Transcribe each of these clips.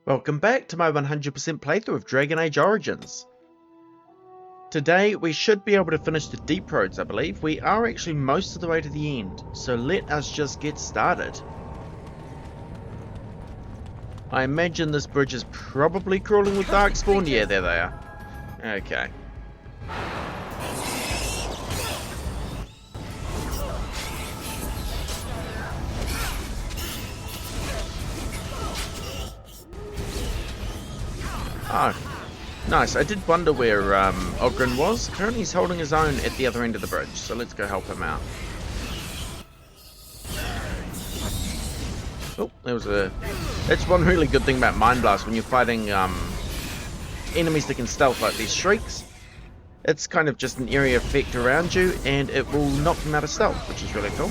Welcome back to my 100% playthrough of Dragon Age Origins. Today we should be able to finish the deep roads, I believe. We are actually most of the way to the end, so let us just get started. I imagine this bridge is probably crawling with Darkspawn. Yeah, there they are. Okay. Oh, nice. I did wonder where Ogren was. Currently he's holding his own at the other end of the bridge, so let's go help him out. Oh, that's one really good thing about Mind Blast when you're fighting enemies that can stealth like these shrieks. It's kind of just an area effect around you and it will knock them out of stealth, which is really cool.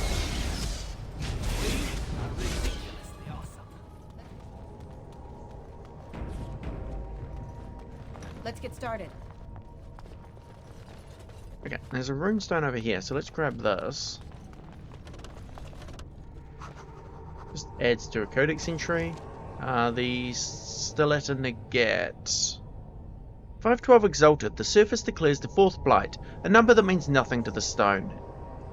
Let's get started. Okay, there's a runestone over here, so let's grab this. Just adds to a codex entry. The Stellata Negat. 512 Exalted. The surface declares the fourth blight, a number that means nothing to the stone.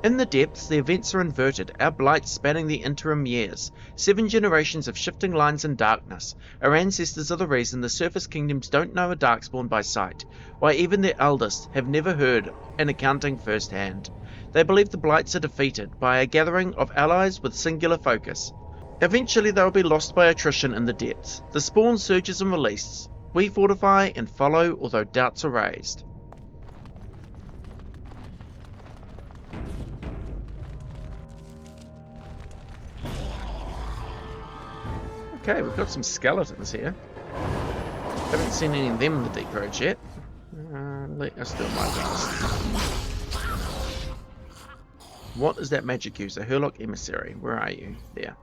In the depths, the events are inverted, our blight spanning the interim years. 7 generations of shifting lines and darkness. Our ancestors are the reason the surface kingdoms don't know a darkspawn by sight, why even their eldest have never heard an accounting firsthand. They believe the blights are defeated by a gathering of allies with singular focus. Eventually they will be lost by attrition in the depths. The spawn surges and releases. We fortify and follow, although doubts are raised. Okay, we've got some skeletons here. Haven't seen any of them in the deep roads yet. Let us do my best. What is that magic user? Herlock Emissary. Where are you? There.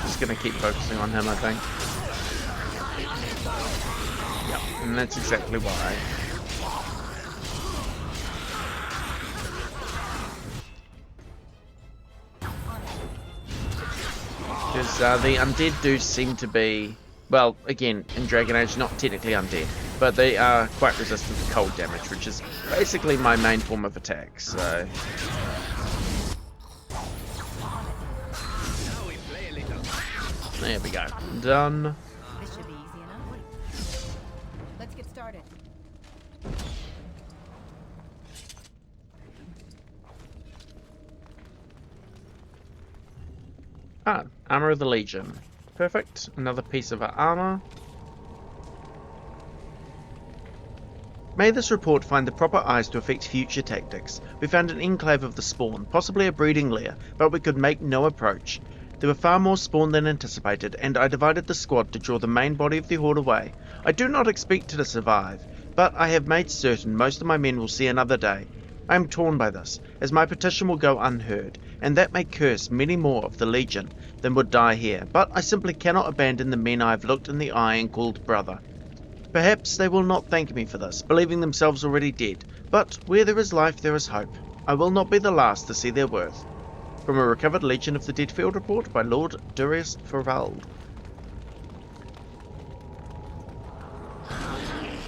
Just gonna keep focusing on him, I think. Yep, and that's exactly why. Because the undead do seem to be, well, again, in Dragon Age, not technically undead, but they are quite resistant to cold damage, which is basically my main form of attack, so... There we go. Done. This should be easy enough. Let's get started. Ah, Armor of the Legion. Perfect. Another piece of our armor. May this report find the proper eyes to affect future tactics. We found an enclave of the spawn, possibly a breeding lair, but we could make no approach. There were far more spawn than anticipated, and I divided the squad to draw the main body of the horde away. I do not expect it to survive, but I have made certain most of my men will see another day. I am torn by this, as my petition will go unheard, and that may curse many more of the Legion than would die here, but I simply cannot abandon the men I have looked in the eye and called brother. Perhaps they will not thank me for this, believing themselves already dead, but where there is life there is hope. I will not be the last to see their worth. From a recovered Legion of the Dead Field report by Lord Darius Farvald.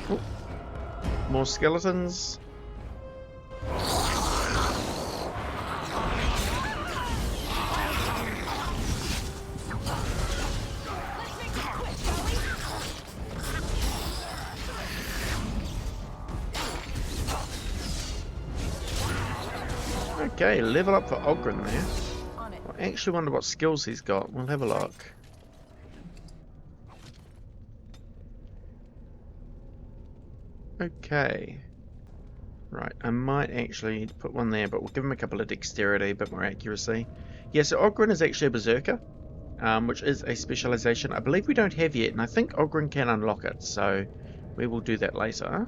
Oh, more skeletons. Okay, level up for Ogren there. I actually wonder what skills he's got. We'll have a look. Okay. Right, I might actually put one there, but we'll give him a couple of dexterity, a bit more accuracy. Yeah, so Ogren is actually a berserker, which is a specialization I believe we don't have yet, and I think Ogren can unlock it, so we will do that later.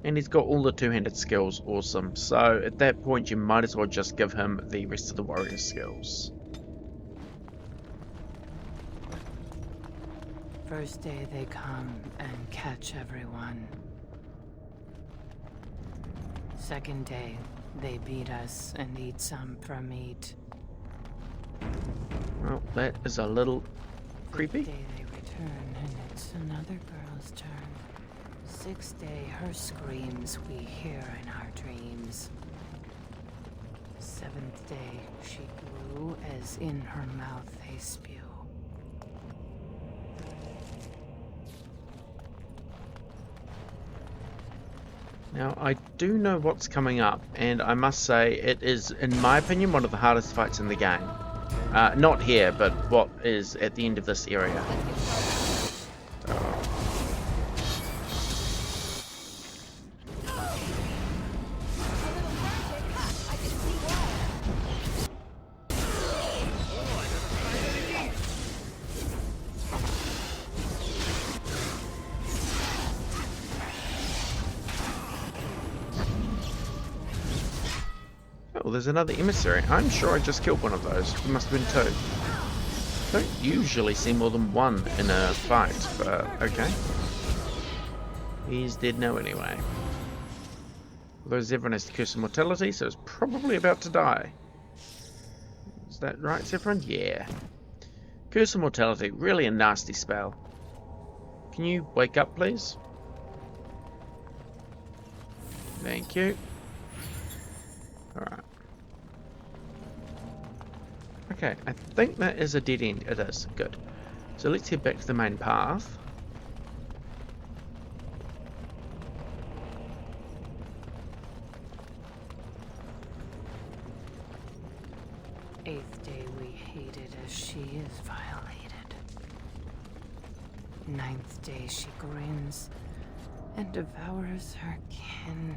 And he's got all the two-handed skills, awesome. So at that point you might as well just give him the rest of the warrior skills. First day they come and catch everyone. Second day, they beat us and eat some from meat. Well, that is a little creepy. Fifth day they return, and it's another girl's turn. Sixth day, her screams we hear in our dreams. Seventh day, she grew as in her mouth they spew. Now, I do know what's coming up, and I must say it is, in my opinion, one of the hardest fights in the game. Not here, but what is at the end of this area. Oh, there's another emissary. I'm sure I just killed one of those. There must have been two. Don't usually see more than one in a fight, but okay. He's dead now anyway. Although everyone has the curse of mortality, so it's probably about to die. Is that right, Zephyrin? Yeah. Curse of mortality, really a nasty spell. Can you wake up, please? Thank you. Alright. Okay, I think that is a dead end. It is. Good. So let's head back to the main path. Eighth day we hated as she is violated. Ninth day she grins and devours her kin.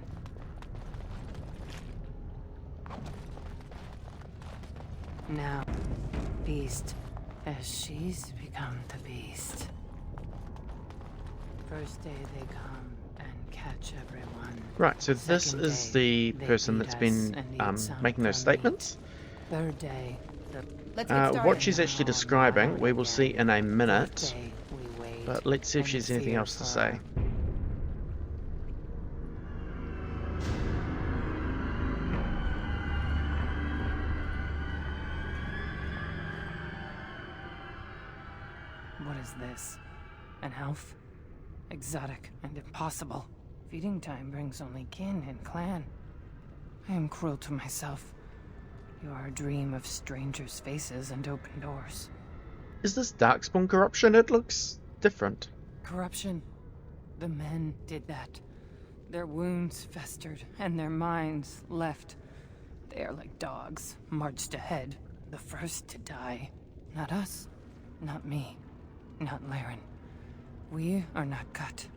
Now, beast, as she's become the beast. First day they come and catch everyone. Right, so this Second is day, the they person beat that's us been and eat some making those from meat. statements. Third day, let's get started. What she's actually Oh, describing, not we will see again. in a Fourth minute. day, we wait But let's see if and she has anything fear else to for say. What is this? An elf? Exotic and impossible. Feeding time brings only kin and clan. I am cruel to myself. You are a dream of strangers' faces and open doors. Is this Darkspawn corruption? It looks different. Corruption. The men did that. Their wounds festered and their minds left. They are like dogs, marched ahead, the first to die. Not us, not me, not Laren. We are not cut.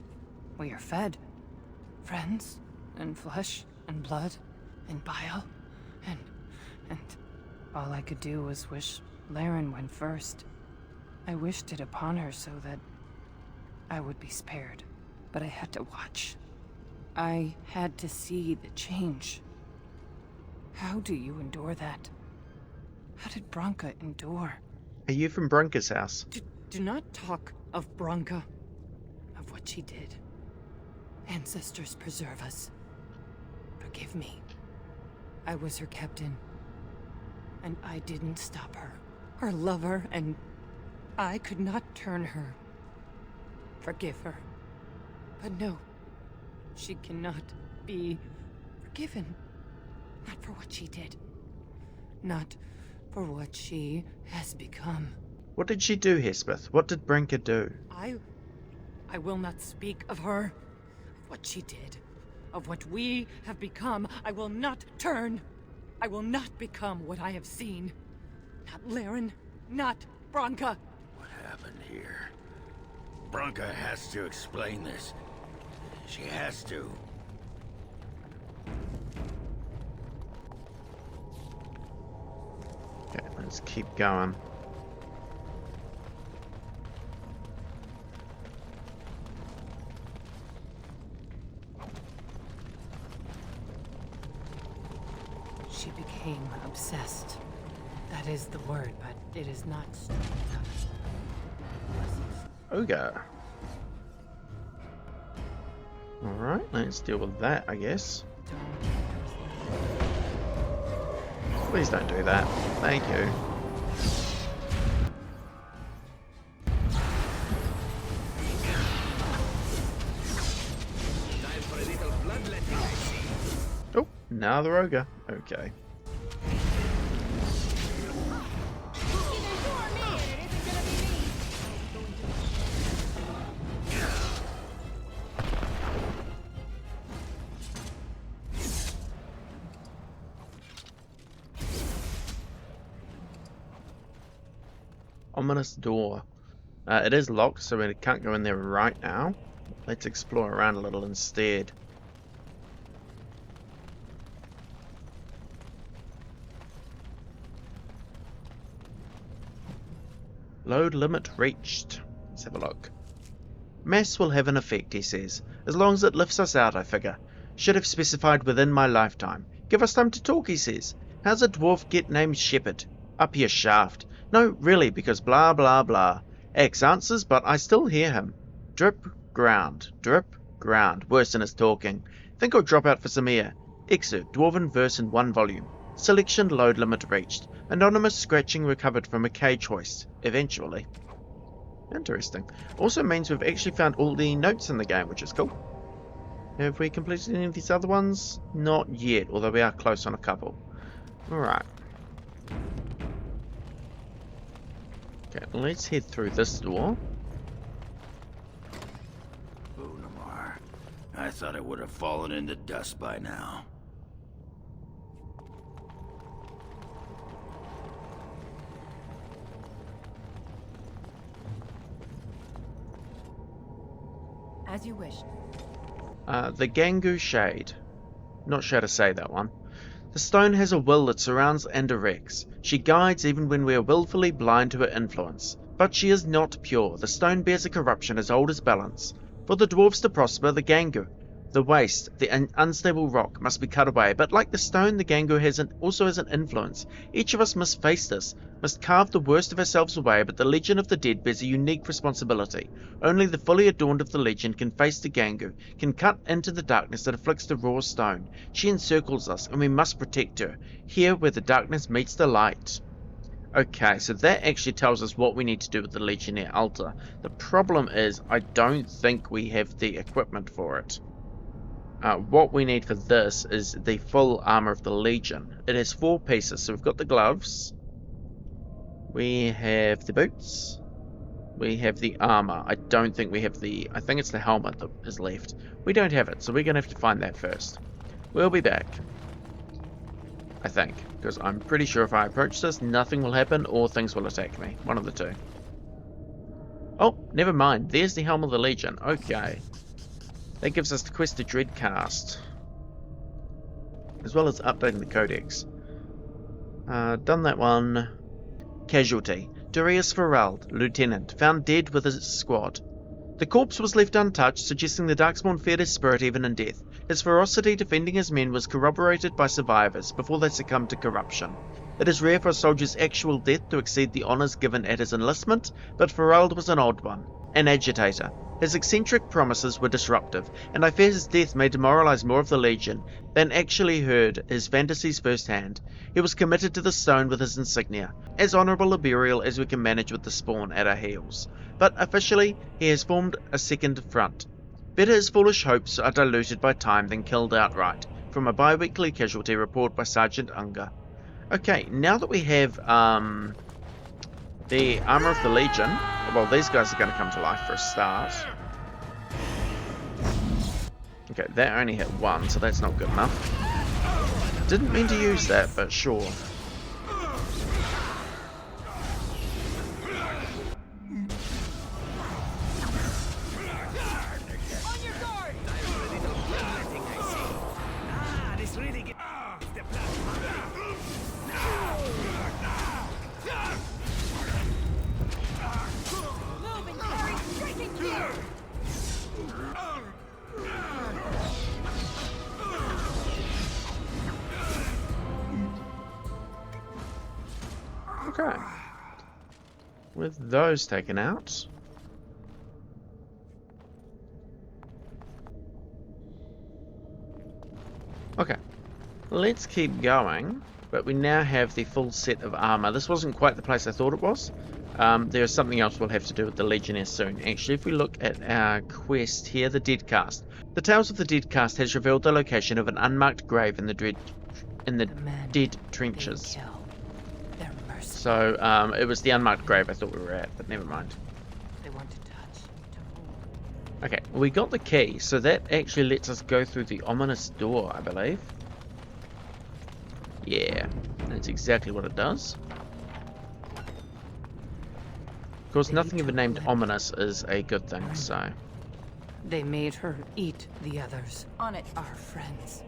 We are fed. Friends, and flesh, and blood, and bile, and all I could do was wish Laren went first. I wished it upon her so that I would be spared, but I had to watch. I had to see the change. How do you endure that? How did Branka endure? Are you from Branka's house? Do not talk of Branka, of what she did. Ancestors preserve us. Forgive me. I was her captain, and I didn't stop her. Her lover, and I could not turn her. Forgive her. But no, she cannot be forgiven. Not for what she did. Not for what she has become. What did she do, Hespeth? What did Branka do? I will not speak of her, of what she did, of what we have become. I will not turn. I will not become what I have seen. Not Laren, not Branka. What happened here? Branka has to explain this. She has to. Okay, let's keep going. She became obsessed. That is the word, but it is not strong enough. Ogre. Alright, let's deal with that, I guess. Don't Please don't do that. Thank you. Oh, another ogre. Okay. Ominous door. It is locked, so we can't go in there right now. Let's explore around a little instead. Load limit reached. Let's have a look. Mass will have an effect, he says. As long as it lifts us out, I figure. Should have specified within my lifetime. Give us time to talk, he says. How's a dwarf get named Shepherd? Up your shaft. No, really, because blah blah blah. X answers, but I still hear him. Drip, ground. Drip, ground. Worse than his talking. Think I'll drop out for some air. Excerpt, Dwarven verse in 1 volume. Selection load limit reached. Anonymous scratching recovered from a cage hoist. Eventually. Interesting. Also means we've actually found all the notes in the game, which is cool. Have we completed any of these other ones? Not yet, although we are close on a couple. Alright. Okay, let's head through this door. Unamar. I thought it would have fallen into dust by now. As you wish. The Gangu Shade. Not sure how to say that one. The stone has a will that surrounds and directs. She guides even when we are willfully blind to her influence. But she is not pure. The stone bears a corruption as old as balance. For the dwarves to prosper, the Gangu, the waste, the unstable rock, must be cut away. But like the stone, the Gangu also has an influence. Each of us must face this, must carve the worst of ourselves away, but the Legion of the Dead bears a unique responsibility. Only the fully adorned of the Legion can face the Gangu, can cut into the darkness that afflicts the raw stone. She encircles us, and we must protect her, here where the darkness meets the light. Okay, so that actually tells us what we need to do with the Legionnaire altar. The problem is, I don't think we have the equipment for it. What we need for this is the full armor of the Legion. It has 4 pieces, so we've got the gloves, we have the boots, we have the armor. I don't think we have the... I think it's the helmet that is left. We don't have it, so we're going to have to find that first. We'll be back. I think, because I'm pretty sure if I approach this, nothing will happen or things will attack me. One of the two. Oh, never mind. There's the Helm of the Legion. Okay. That gives us the quest to Dreadcast, as well as updating the codex. Done that one. Casualty. Darius Ferrald, Lieutenant, found dead with his squad. The corpse was left untouched, suggesting the Darkspawn feared his spirit even in death. His ferocity defending his men was corroborated by survivors before they succumbed to corruption. It is rare for a soldier's actual death to exceed the honours given at his enlistment, but Ferrald was an odd one, an agitator. His eccentric promises were disruptive, and I fear his death may demoralize more of the Legion than actually heard his fantasies firsthand. He was committed to the stone with his insignia, as honourable a burial as we can manage with the spawn at our heels. But officially, he has formed a second front. Better his foolish hopes are diluted by time than killed outright, from a bi-weekly casualty report by Sergeant Unger. Okay, now that we have the armor of the Legion, well, these guys are going to come to life for a start. Okay, that only hit 1, so that's not good enough. Didn't mean to use that, but sure. Okay. With those taken out. Okay. let's keep going. But we now have the full set of armor. This wasn't quite the place I thought it was. There's something else we'll have to do with the Legionnaire soon. Actually, if we look at our quest here, the Deadcast. The Tales of the Deadcast has revealed the location of an unmarked grave in the Dead Trenches. So, it was the unmarked grave I thought we were at, but never mind. They want to touch, to hold. Okay, well, we got the key, so that actually lets us go through the ominous door, I believe. Yeah, that's exactly what it does. Of course, nothing ever named ominous is a good thing, so... They made her eat the others. On it. Our friends.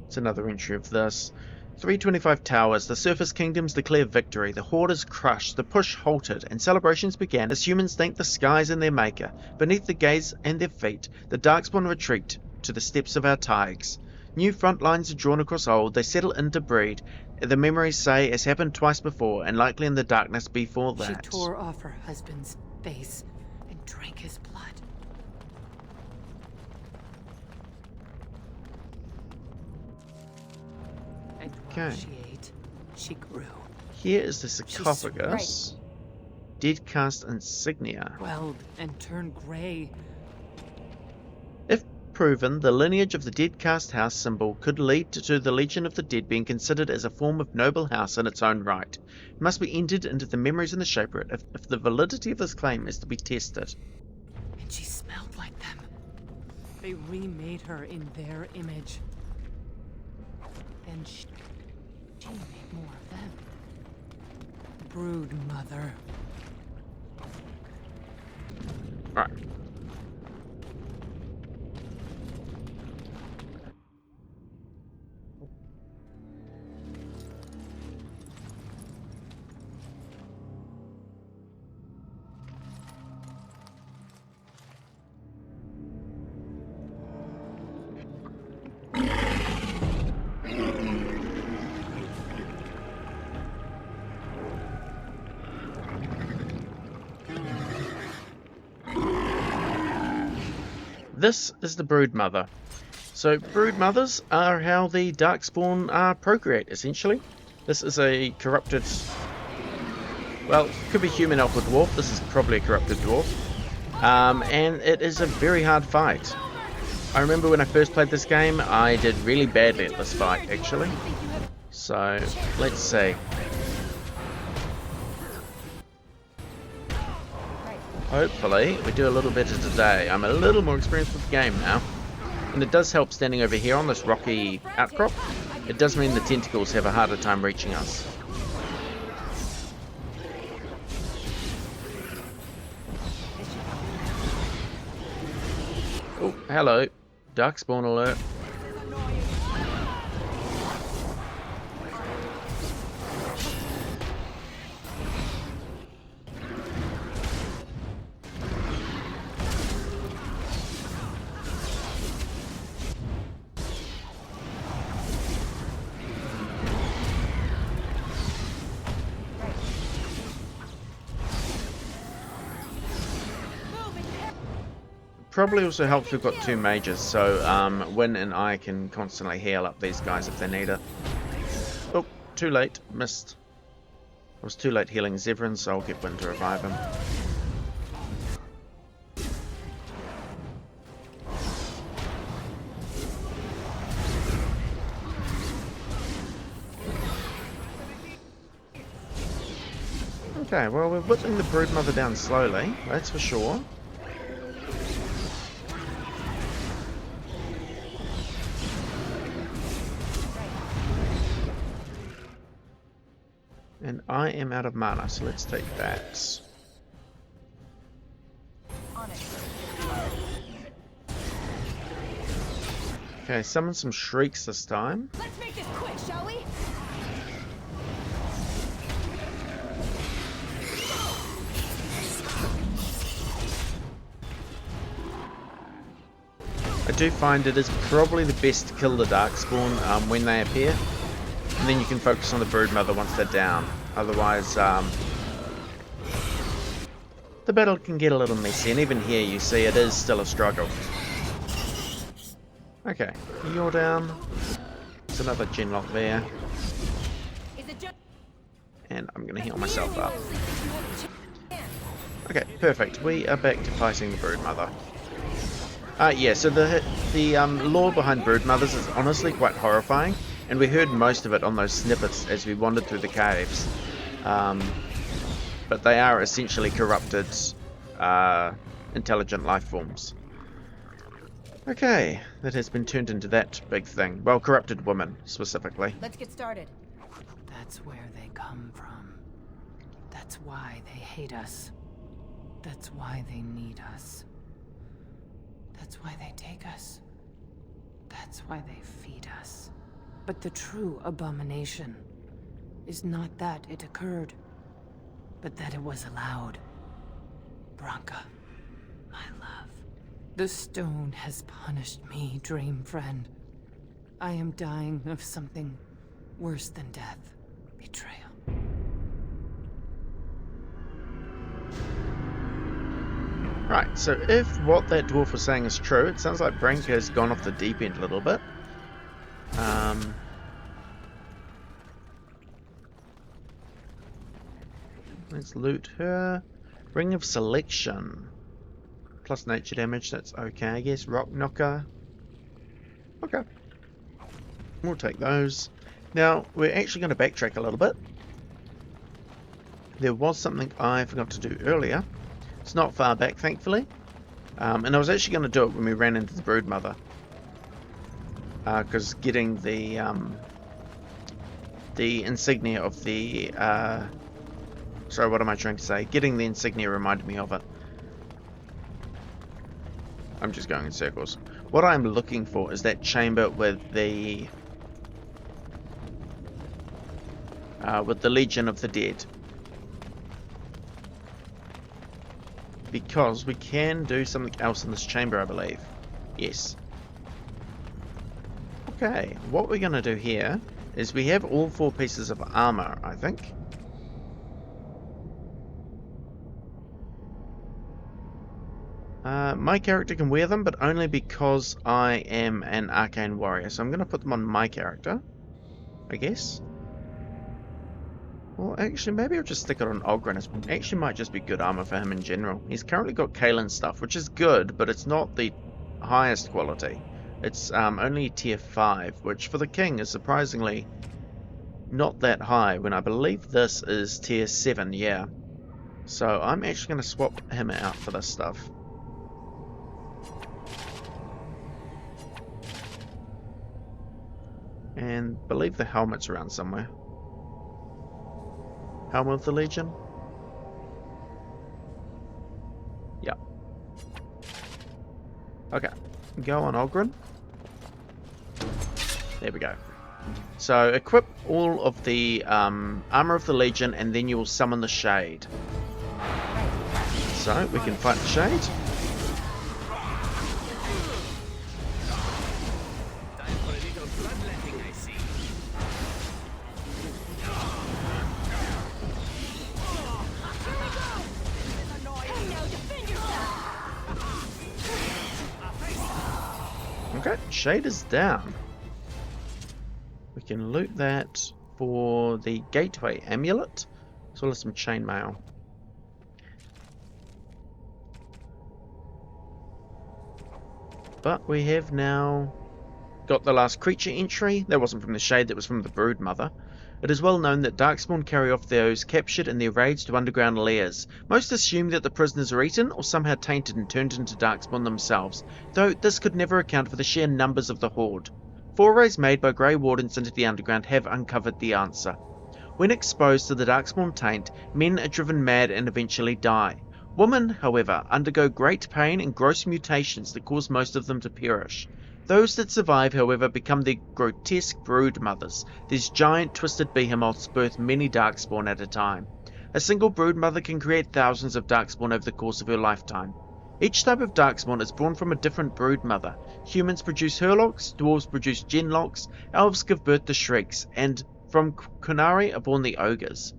It's another entry of this. 325 towers, the surface kingdoms declare victory, the horde is crushed, the push halted, and celebrations began as humans thank the skies and their maker. Beneath the gaze and their feet, the Darkspawn retreat to the steps of our tigers. New front lines are drawn across old, they settle into breed. The memories say, as happened twice before, and likely in the darkness before that. She tore off her husband's face and drank his blood. And while Okay. she ate, she grew. Here is the sarcophagus. Deadcast insignia. Swelled and turned gray. If proven, the lineage of the Deadcast house symbol could lead to the Legion of the Dead being considered as a form of noble house in its own right. It must be entered into the memories in the Shaper if the validity of this claim is to be tested. And she smelled like them. They remade her in their image. Then she made more of them. Brood mother. Right. This is the brood mother. So brood mothers are how the Darkspawn procreate, essentially. This is a corrupted... Well, could be human elf or dwarf. This is probably a corrupted dwarf. And it is a very hard fight. I remember when I first played this game, I did really badly at this fight, actually. So, let's see. Hopefully, we do a little better today. I'm a little more experienced with the game now. And it does help standing over here on this rocky outcrop. It does mean the tentacles have a harder time reaching us. Oh, hello. Darkspawn alert. Probably also helps we've got two mages, so Win and I can constantly heal up these guys if they need it. Oh, too late. Missed. I was too late healing Zevran, so I'll get Win to revive him. Okay, well, we're whittling the broodmother down slowly, that's for sure. And I am out of mana, so let's take that. Okay, summon some shrieks this time. Let's make this quick, shall we? I do find it is probably the best to kill the Darkspawn when they appear. And then you can focus on the broodmother once they're down. Otherwise, the battle can get a little messy. And even here, you see, it is still a struggle. Okay, you're down. There's another genlock there. And I'm going to heal myself up. Okay, perfect. We are back to fighting the Broodmother. Yeah, so the lore behind Broodmothers is honestly quite horrifying, and we heard most of it on those snippets as we wandered through the caves. But they are essentially corrupted, intelligent life forms. Okay, that has been turned into that big thing. Well, corrupted women, specifically. Let's get started. That's where they come from. That's why they hate us. That's why they need us. That's why they take us. That's why they feed us. But the true abomination is not that it occurred, but that it was allowed. Branka, my love. The stone has punished me, dream friend. I am dying of something worse than death. Betrayal. Right, so if what that dwarf was saying is true, it sounds like Branka has gone off the deep end a little bit. Let's loot her. Ring of Selection. Plus nature damage, that's okay, I guess. Rock Knocker. Okay. We'll take those. Now, we're actually going to backtrack a little bit. There was something I forgot to do earlier. It's not far back, thankfully. And I was actually going to do it when we ran into the Broodmother. Because getting the insignia of the... sorry, what am I trying to say? Getting the insignia reminded me of it. I'm just going in circles. What I'm looking for is that chamber with the Legion of the Dead. Because we can do something else in this chamber, I believe. Yes. Okay, what we're going to do here is we have all 4 pieces of armor, I think. My character can wear them, but only because I am an arcane warrior. So I'm going to put them on my character, I guess. Well, actually, maybe I'll just stick it on Ogren. It actually might just be good armor for him in general. He's currently got Kaelin stuff, which is good, but it's not the highest quality. It's only tier 5, which for the king is surprisingly not that high, when I believe this is tier 7, yeah. So I'm actually going to swap him out for this stuff. And believe the helmet's around somewhere. Helmet of the Legion? Yeah. Okay. Go on Ogren. There we go. So equip all of the armor of the Legion, and then you will summon the Shade. So we can fight the Shade. Okay, Shade is down. We can loot that for the Gateway Amulet, as well as some chainmail. But we have now got the last creature entry. That wasn't from the Shade, that was from the Broodmother. It is well known that Darkspawn carry off those captured in their raids to underground lairs. Most assume that the prisoners are eaten or somehow tainted and turned into Darkspawn themselves, though this could never account for the sheer numbers of the horde. Forays made by Grey Wardens into the underground have uncovered the answer. When exposed to the Darkspawn taint, men are driven mad and eventually die. Women, however, undergo great pain and gross mutations that cause most of them to perish. Those that survive, however, become the grotesque brood mothers. These giant twisted behemoths birth many Darkspawn at a time. A single brood mother can create thousands of Darkspawn over the course of her lifetime. Each type of Darkspawn is born from a different brood mother. Humans produce Hurlocks, dwarves produce Genlocks, elves give birth to Shrieks, and from Kunari are born the Ogres.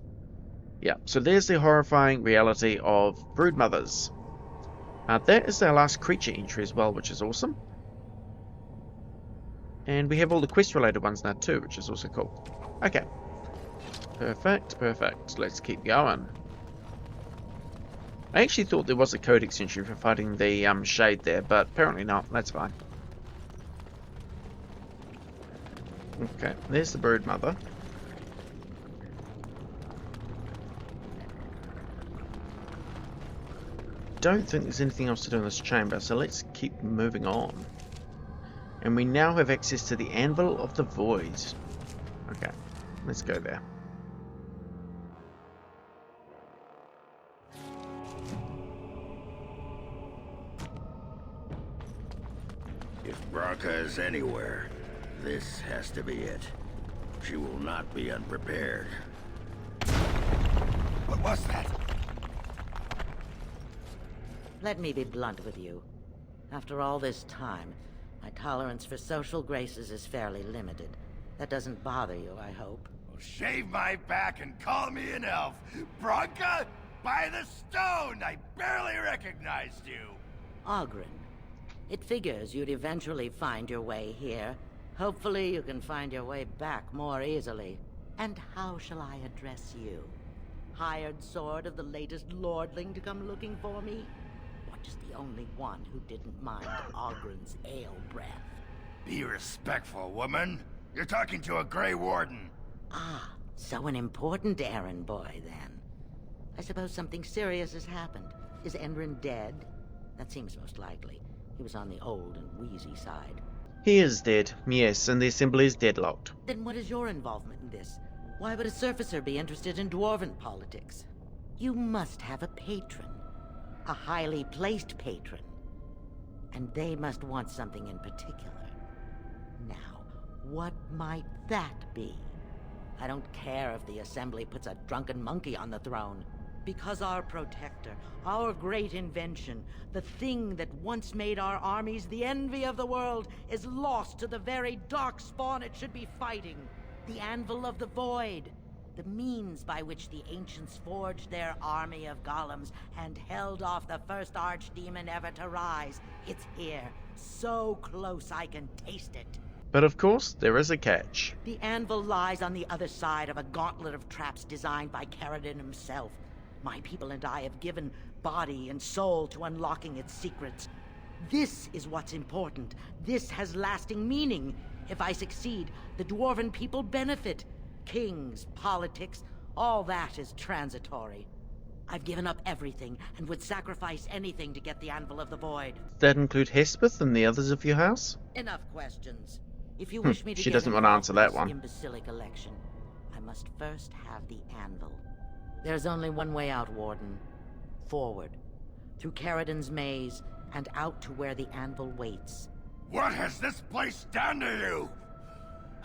Yeah, so there's the horrifying reality of brood mothers. That is our last creature entry as well, which is awesome. And we have all the quest-related ones now too, which is also cool. Okay. Perfect, perfect. Let's keep going. I actually thought there was a codex entry for fighting the shade there, but apparently not. That's fine. Okay, there's the brood mother. Don't think there's anything else to do in this chamber, so let's keep moving on. And we now have access to the Anvil of the Void. Okay, let's go there. If Branka is anywhere, this has to be it. She will not be unprepared. What was that? Let me be blunt with you. After all this time, my tolerance for social graces is fairly limited. That doesn't bother you, I hope. Well, shave my back and call me an elf. Branka, by the stone! I barely recognized you. Ogren. It figures you'd eventually find your way here. Hopefully you can find your way back more easily. And how shall I address you? Hired sword of the latest lordling to come looking for me? Or just the only one who didn't mind Ogren's ale breath? Be respectful, woman. You're talking to a Grey Warden. Ah, so an important errand boy, then. I suppose something serious has happened. Is Endrin dead? That seems most likely. He was on the old and wheezy side. He is dead, yes, and the assembly is deadlocked. Then what is your involvement in this? Why would a surfacer be interested in dwarven politics? You must have a patron. A highly placed patron. And they must want something in particular. Now, what might that be? I don't care if the Assembly puts a drunken monkey on the throne. Because our protector, our great invention, the thing that once made our armies the envy of the world, is lost to the very darkspawn it should be fighting. The Anvil of the Void. The means by which the ancients forged their army of golems and held off the first archdemon ever to rise. It's here, so close I can taste it. But of course, there is a catch. The Anvil lies on the other side of a gauntlet of traps designed by Caradon himself. My people and I have given body and soul to unlocking its secrets. This is what's important. This has lasting meaning. If I succeed, the Dwarven people benefit. Kings, politics, all that is transitory. I've given up everything and would sacrifice anything to get the Anvil of the Void. Does that include Hespeth and the others of your house? Enough questions. If you wish me to She get doesn't want to involved answer in that this one. imbecilic election, I must first have the Anvil. There's only one way out, Warden. Forward. Through Caradon's maze, and out to where the Anvil waits. What has this place done to you?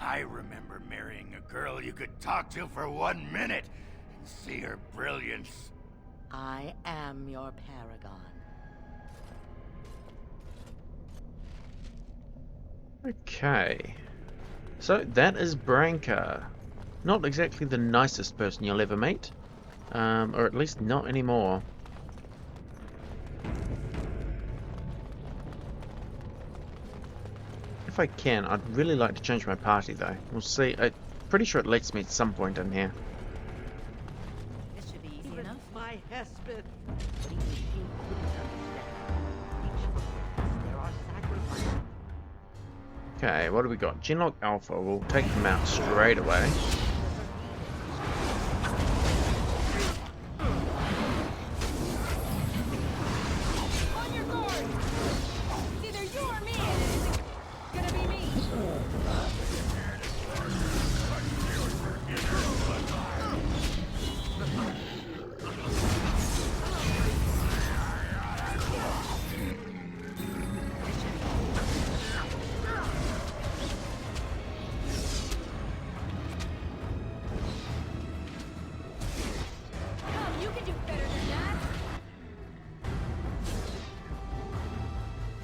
I remember marrying a girl you could talk to for 1 minute and see her brilliance. I am your paragon. Okay. So that is Branka. Not exactly the nicest person you'll ever meet. Or at least not anymore. If I can, I'd really like to change my party though. We'll see. I'm pretty sure it lets me at some point in here. This should be easy Even enough. my Hespeth. Even she couldn't understand. Each for there are sacrifices. Okay, what do we got? Genlock Alpha. We'll take him out straight away. On your guard! It's either you or me, and it's gonna be me. Come, you can do better than that.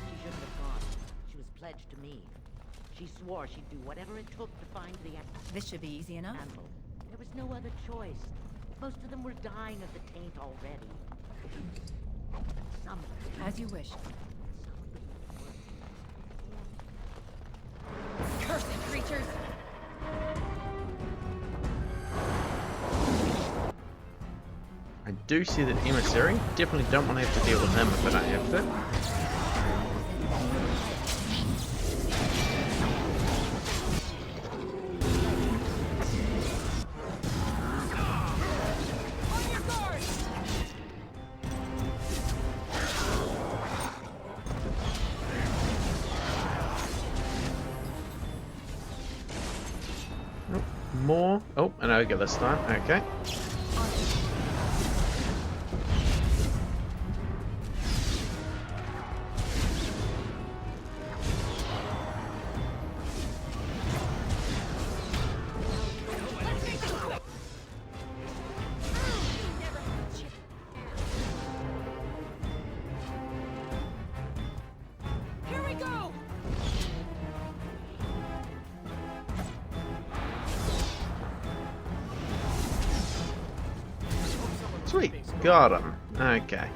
She shouldn't have gone. She was pledged to me. She swore she'd do whatever it took to find the This should be easy enough. Anvil. There was no other choice. Most of them were dying of the taint already. Some As you wish. Cursed creatures! I do see that emissary. Definitely don't want to have to deal with him if I don't have to. On your guard! More. Oh, an ogre this time. Okay. Here we go! Sweet. Got him. Okay.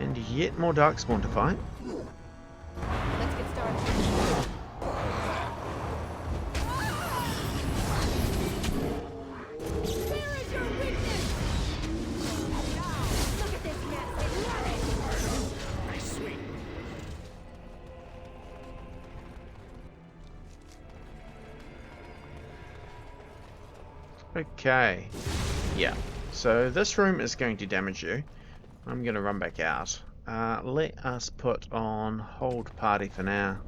And yet more darkspawn to fight. Let's get started. Where is your weakness? Look at this mess. I love it. Sweet. Okay. Yeah. So this room is going to damage you. I'm going to run back out. Let us put on hold party for now.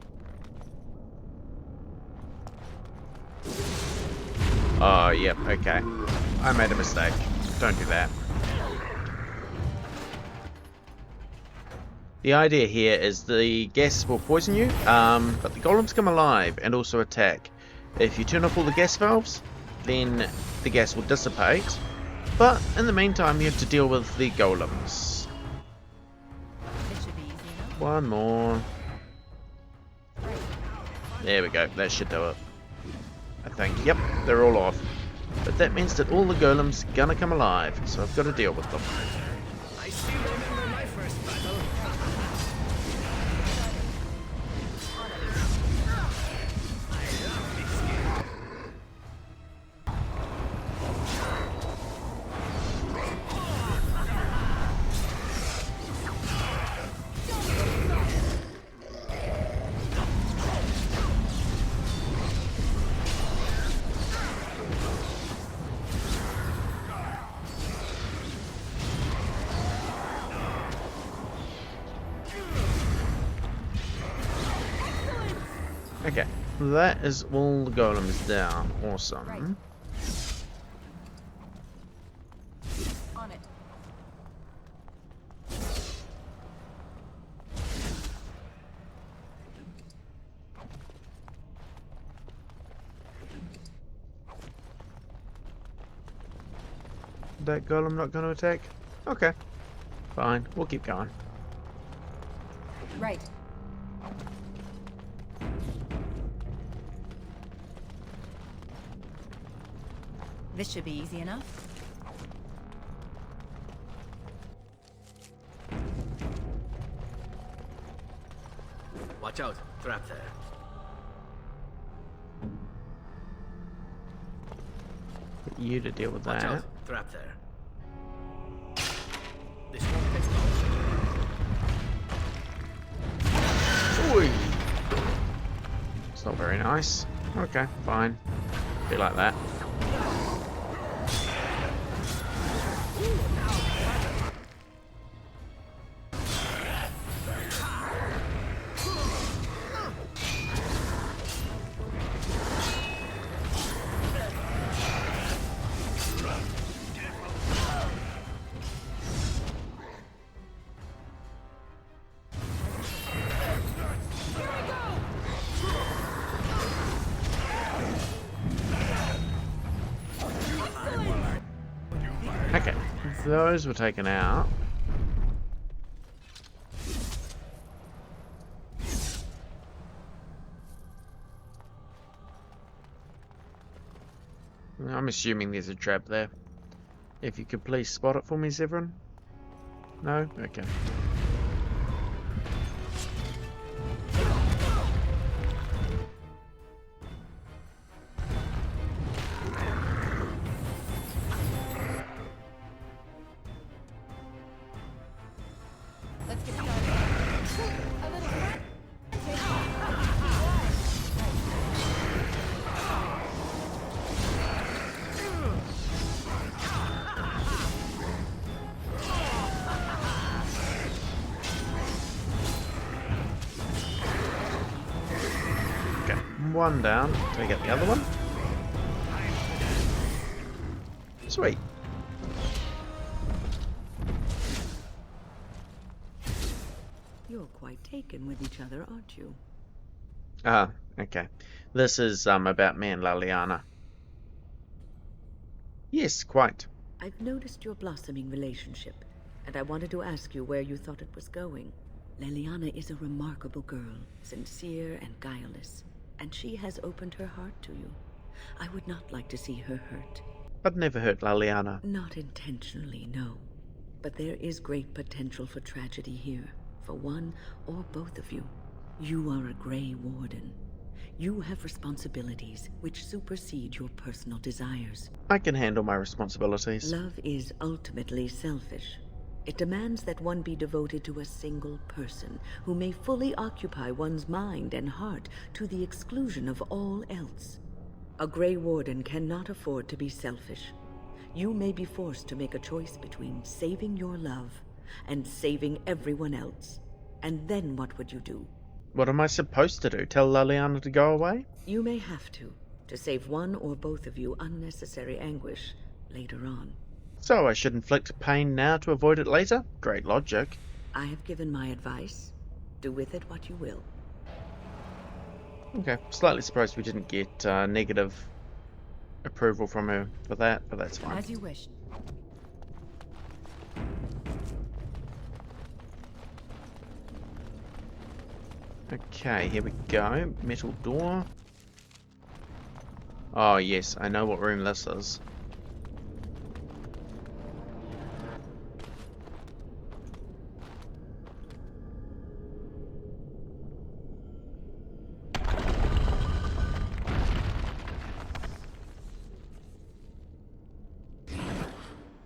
Oh, yep, okay. I made a mistake. Don't do that. The idea here is the gas will poison you, but the golems come alive and also attack. If you turn off all the gas valves, then the gas will dissipate. But in the meantime, you have to deal with the golems. This should be easy enough. One more. There we go. That should do it. I think. Yep, they're all off. But that means that all the golems are gonna come alive, so I've got to deal with them. I still remember my first battle. I love this game. Okay, that is all the golems down. Awesome. On it. That golem not going to attack? Okay. Fine, we'll keep going. Right. This should be easy enough. Watch out, trap there. Get you to deal with Watch that. out, trap there. This one takes long. Oi! It's not very nice. Okay, fine. Be like that. Okay, those were taken out. I'm assuming there's a trap there. If you could please spot it for me, Zevran? No? Okay. Let's get started. A little Okay, one down. Can we get the other one? Sweet. You're quite taken with each other, aren't you? Ah, okay. This is about me and Liliana. Yes, quite. I've noticed your blossoming relationship, and I wanted to ask you where you thought it was going. Liliana is a remarkable girl, sincere and guileless, and she has opened her heart to you. I would not like to see her hurt. I'd never hurt Liliana. Not intentionally, no. But there is great potential for tragedy here, for one or both of you. You are a Grey Warden. You have responsibilities which supersede your personal desires. I can handle my responsibilities. Love is ultimately selfish. It demands that one be devoted to a single person who may fully occupy one's mind and heart to the exclusion of all else. A Grey Warden cannot afford to be selfish. You may be forced to make a choice between saving your love and saving everyone else. And then what would you do? What am I supposed to do? Tell Liliana to go away? You may have to save one or both of you unnecessary anguish later on. So I should inflict pain now to avoid it later? Great logic. I have given my advice. Do with it what you will. Okay, slightly surprised we didn't get negative approval from her for that, but that's fine. as you wish. Okay, here we go. Metal door. Oh yes, I know what room this is.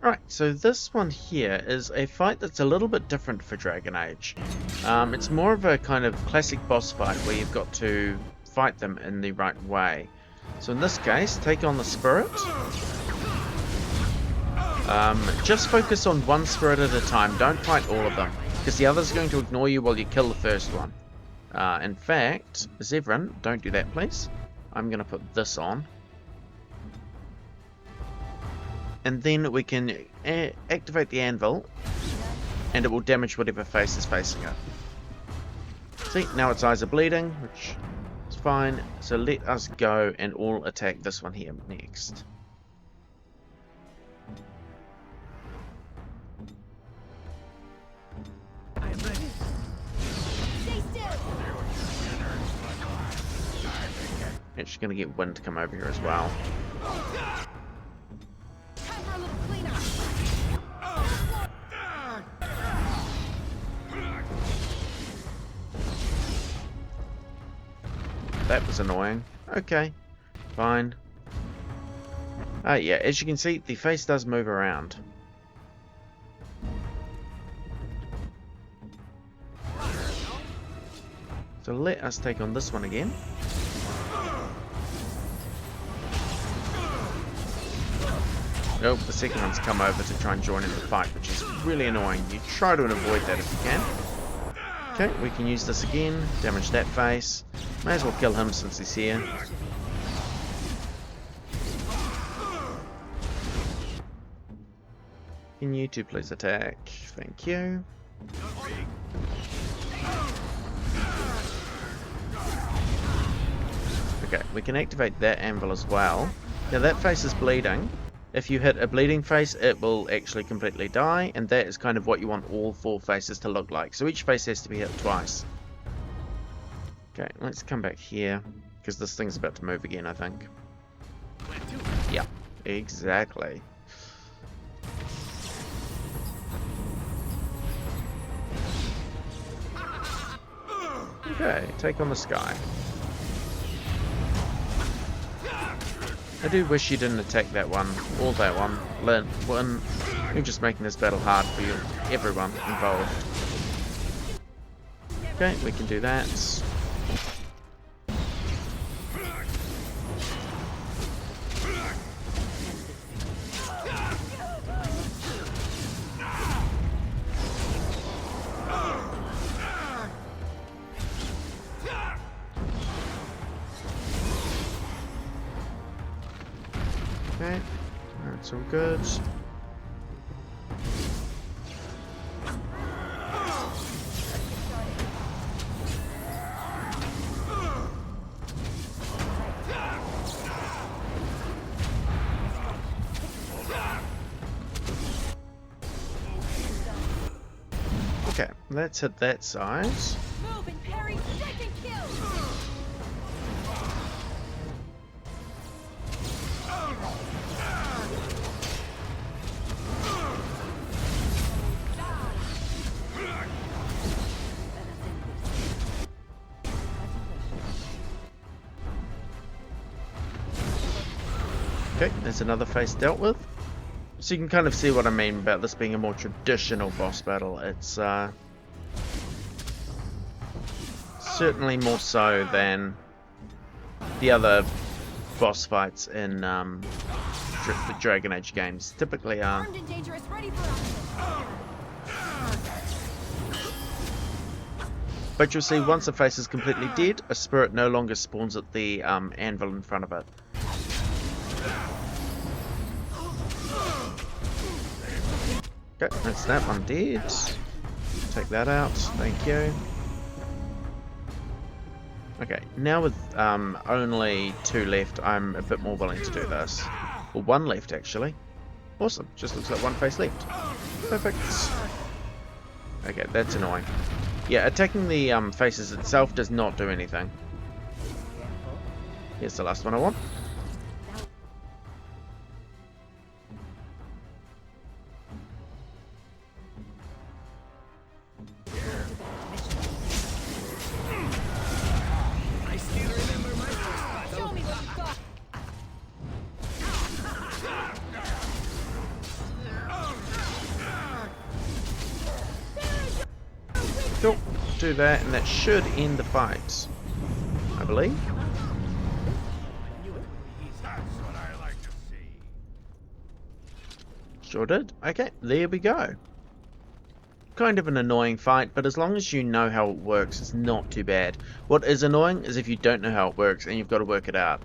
Alright, so this one here is a fight that's a little bit different for Dragon Age. It's more of a kind of classic boss fight where you've got to fight them in the right way. So in this case, take on the spirit. Just focus on one spirit at a time, don't fight all of them, because the other's going to ignore you while you kill the first one. In fact, Zevran, don't do that please. I'm going to put this on. And then we can activate the Anvil, and it will damage whatever face is facing it. See, now its eyes are bleeding, which is fine. So let us go and all attack this one here next. Stay still. Actually going to get Wind to come over here as well. Time for a little cleanup. That was annoying. Okay, fine. Yeah, as you can see, the face does move around. So let us take on this one again. Nope, the second one's come over to try and join in the fight, which is really annoying. You try to avoid that if you can. Okay, we can use this again. Damage that face. May as well kill him since he's here. Can you two please attack? Thank you. Okay, we can activate that anvil as well. Now that face is bleeding. If you hit a bleeding face, it will actually completely die, and that is kind of what you want all four faces to look like. So each face has to be hit twice. Okay, let's come back here, because this thing's about to move again, I think. Yeah. Exactly. Okay, take on the sky. I do wish you didn't attack that one, or that one. You're just making this battle hard for you, everyone involved. Okay, we can do that. Okay, that's all good. Okay, let's hit that size. Move and parry second kill! Okay, there's another face dealt with. So you can kind of see what I mean about this being a more traditional boss battle. It's certainly more so than the other boss fights in the Dragon Age games typically are. Armed and dangerous, ready for action! But you'll see once the face is completely dead, a spirit no longer spawns at the anvil in front of it. Okay, that's that one dead. Take that out, thank you. Okay, now with only 2 left, I'm a bit more willing to do this. Well, 1 left actually. Awesome, just looks like 1 face left. Perfect. Okay, that's annoying. Yeah, attacking the faces itself does not do anything. Here's the last one I want. Show me what you got! Cool. Do that, and that should end the fight, I believe. That's what I like to see. Sure did. Okay, there we go. Kind of an annoying fight, but as long as you know how it works, it's not too bad. What is annoying is if you don't know how it works and you've got to work it out,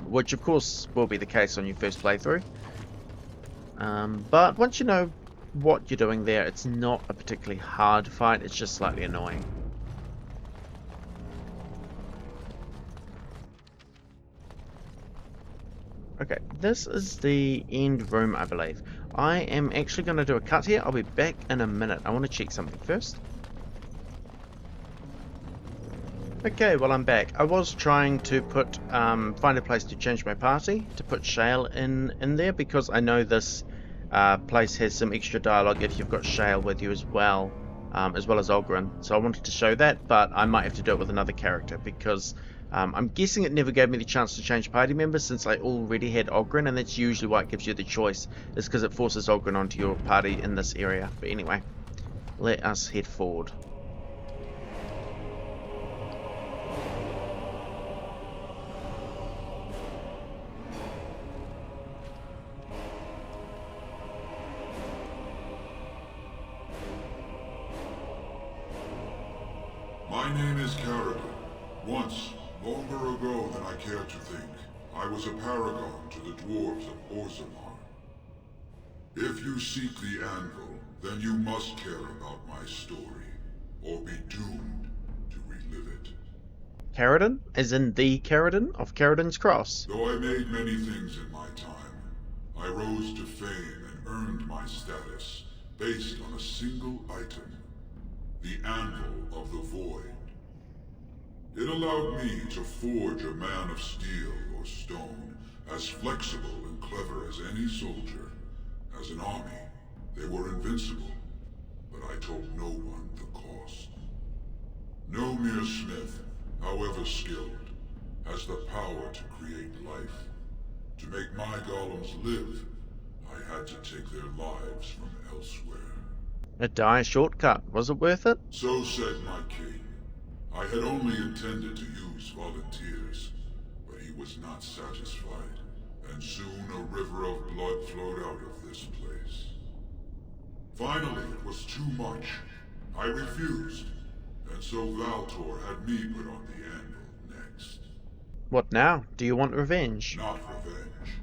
which of course will be the case on your first playthrough. But once you know what you're doing there, it's not a particularly hard fight, it's just slightly annoying. Okay, this is the end room, I believe. I am actually going to do a cut here. I'll be back in a minute. I want to check something first. Okay, well I'm back. I was trying to find a place to change my party, to put Shale in there, because I know this place has some extra dialogue if you've got Shale with you as well as Oghren. So I wanted to show that, but I might have to do it with another character, because I'm guessing it never gave me the chance to change party members since I already had Oghren, and that's usually why it gives you the choice, is because it forces Oghren onto your party in this area. But anyway, let us head forward. My name is Carrigan. Once, longer ago than I care to think, I was a paragon to the dwarves of Orzammar. If you seek the Anvil, then you must care about my story, or be doomed to relive it. Carradon, as in the Carradon of Carradon's Cross. Though I made many things in my time, I rose to fame and earned my status based on a single item. The Anvil of the Void. It allowed me to forge a man of steel or stone, As flexible and clever as any soldier. As an army, they were invincible. But I told no one the cost. No mere smith, however skilled, has the power to create life. To make my golems live, I had to take their lives from elsewhere. A dire shortcut. Was it worth it? So said my king. I had only intended to use volunteers, but he was not satisfied, and soon a river of blood flowed out of this place. Finally, it was too much. I refused, and so Valtor had me put on the anvil next. What now? Do you want revenge? Not revenge.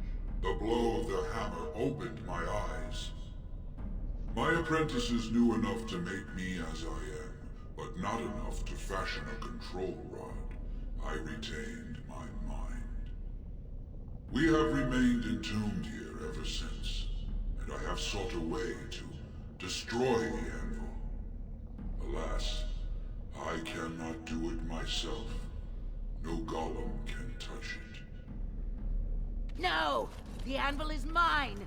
The blow of the hammer opened my eyes. My apprentices knew enough to make me as I am, but not enough to fashion a control rod. I retained my mind. We have remained entombed here ever since, and I have sought a way to destroy the anvil. Alas, I cannot do it myself. No golem can touch it. No! The anvil is mine!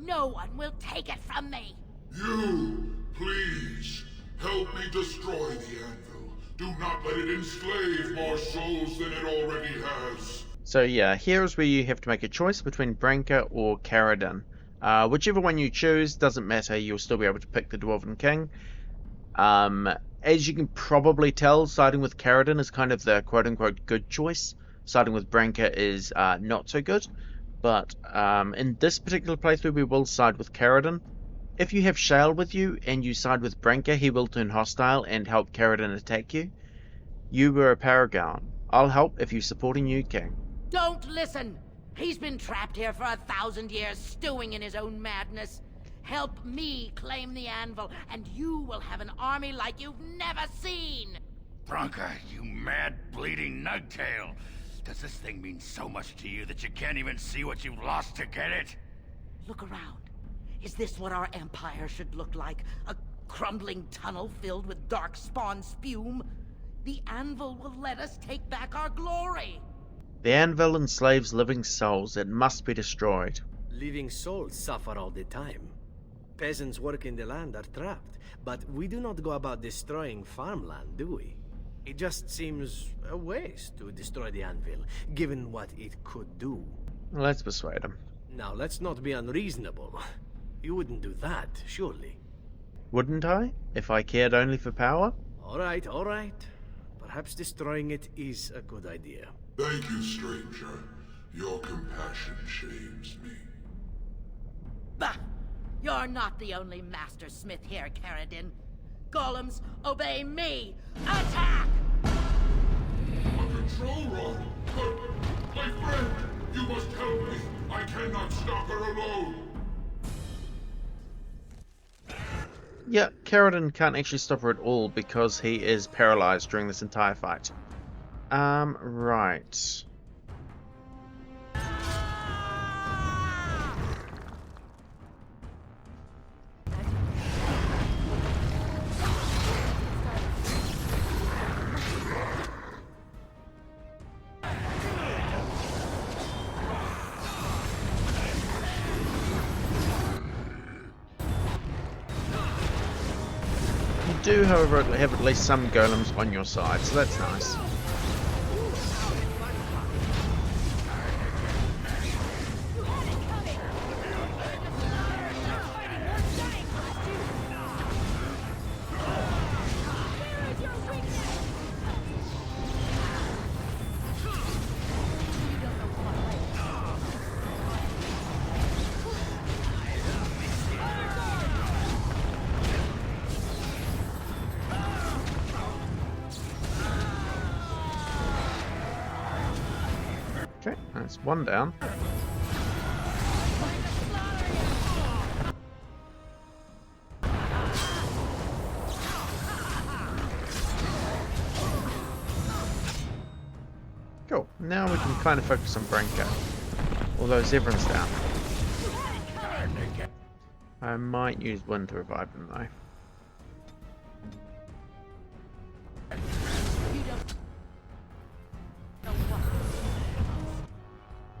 No one will take it from me! You, please, help me destroy the anvil. Do not let it enslave more souls than it already has. So yeah, here is where you have to make a choice between Branka or Caradin. Whichever one you choose, doesn't matter, you'll still be able to pick the Dwarven King. As you can probably tell, siding with Caradin is kind of the quote-unquote good choice. Siding with Branka is not so good. But in this particular playthrough, we will side with Caradin. If you have Shale with you and you side with Branka, he will turn hostile and help Caradin attack you. You were a Paragon. I'll help if you support a new king. Don't listen! He's been trapped here for 1,000 years, stewing in his own madness. Help me claim the anvil, and you will have an army like you've never seen! Branka, you mad, bleeding nugtail! Does this thing mean so much to you that you can't even see what you've lost to get it? Look around. Is this what our empire should look like? A crumbling tunnel filled with dark spawn spume? The anvil will let us take back our glory! The anvil enslaves living souls. It must be destroyed. Living souls suffer all the time. Peasants working the land are trapped, but we do not go about destroying farmland, do we? It just seems a waste to destroy the anvil, given what it could do. Let's persuade him. Now, let's not be unreasonable. You wouldn't do that, surely. Wouldn't I? If I cared only for power? All right, all right. Perhaps destroying it is a good idea. Thank you, stranger. Your compassion shames me. Bah! You're not the only master smith here, Caradin. Golems, obey me! Attack! A control rod? But, my friend, you must help me. I cannot stop her alone. Yeah, Caradin can't actually stop her at all because he is paralyzed during this entire fight. Right. You do, however, have at least some golems on your side, so that's nice. Okay, that's one down. Cool, now we can kind of focus on Branka. Although Zevran's down. I might use Wind to revive him though.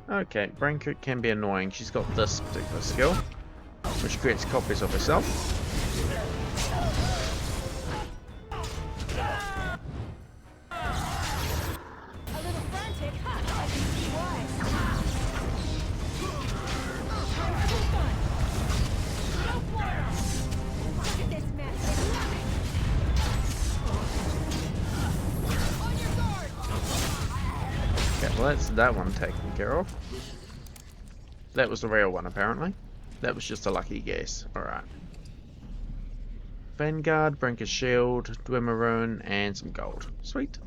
Okay, Braincoot can be annoying. She's got this particular skill, which creates copies of herself. A little frantic, huh? I can see why. Go for it! Look at this mess. On your guard! Okay, well that's that one taken care of. That was the real one, apparently. That was just a lucky guess. Alright. Vanguard, Brinker's Shield, Dwemeroon, and some gold. Sweet.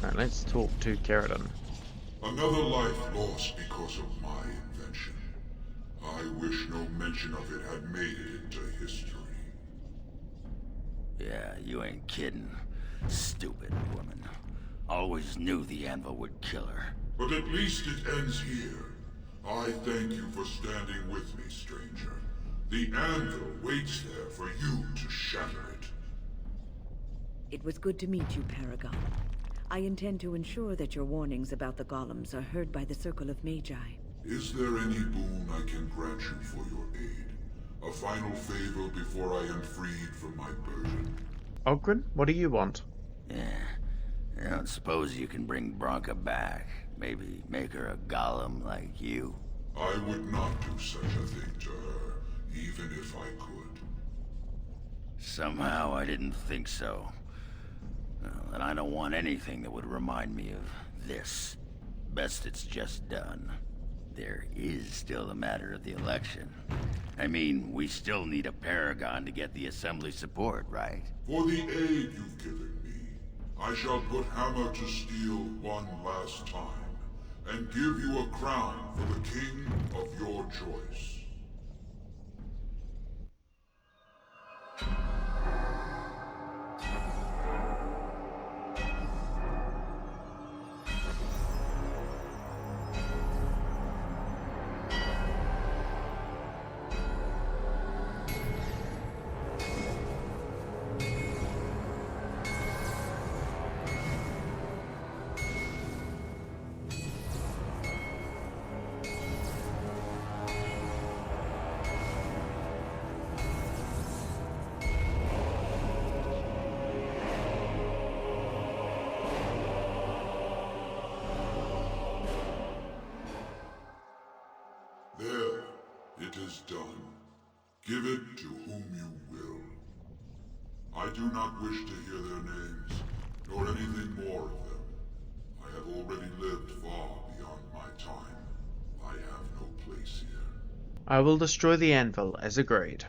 Alright, let's talk to Caradon. Another life lost because of my invention. I wish no mention of it had made it into history. Yeah, you ain't kidding. Stupid woman. Always knew the Anvil would kill her. But at least it ends here. I thank you for standing with me, stranger. The Anvil waits there for you to shatter it. It was good to meet you, Paragon. I intend to ensure that your warnings about the golems are heard by the Circle of Magi. Is there any boon I can grant you for your aid? A final favor before I am freed from my burden? Ogren, what do you want? Yeah. I don't suppose you can bring Bronca back. Maybe make her a golem like you. I would not do such a thing to her, even if I could. Somehow I didn't think so. Well, and I don't want anything that would remind me of this. Best it's just done. There is still the matter of the election. I mean, we still need a paragon to get the Assembly support, right? For the aid you've given me, I shall put Hammer to Steel one last time, and give you a crown for the king of your choice. There, it is done. Give it to whom you will. I do not wish to hear their names, nor anything more of them. I have already lived far beyond my time. I have no place here. I will destroy the Anvil, as agreed.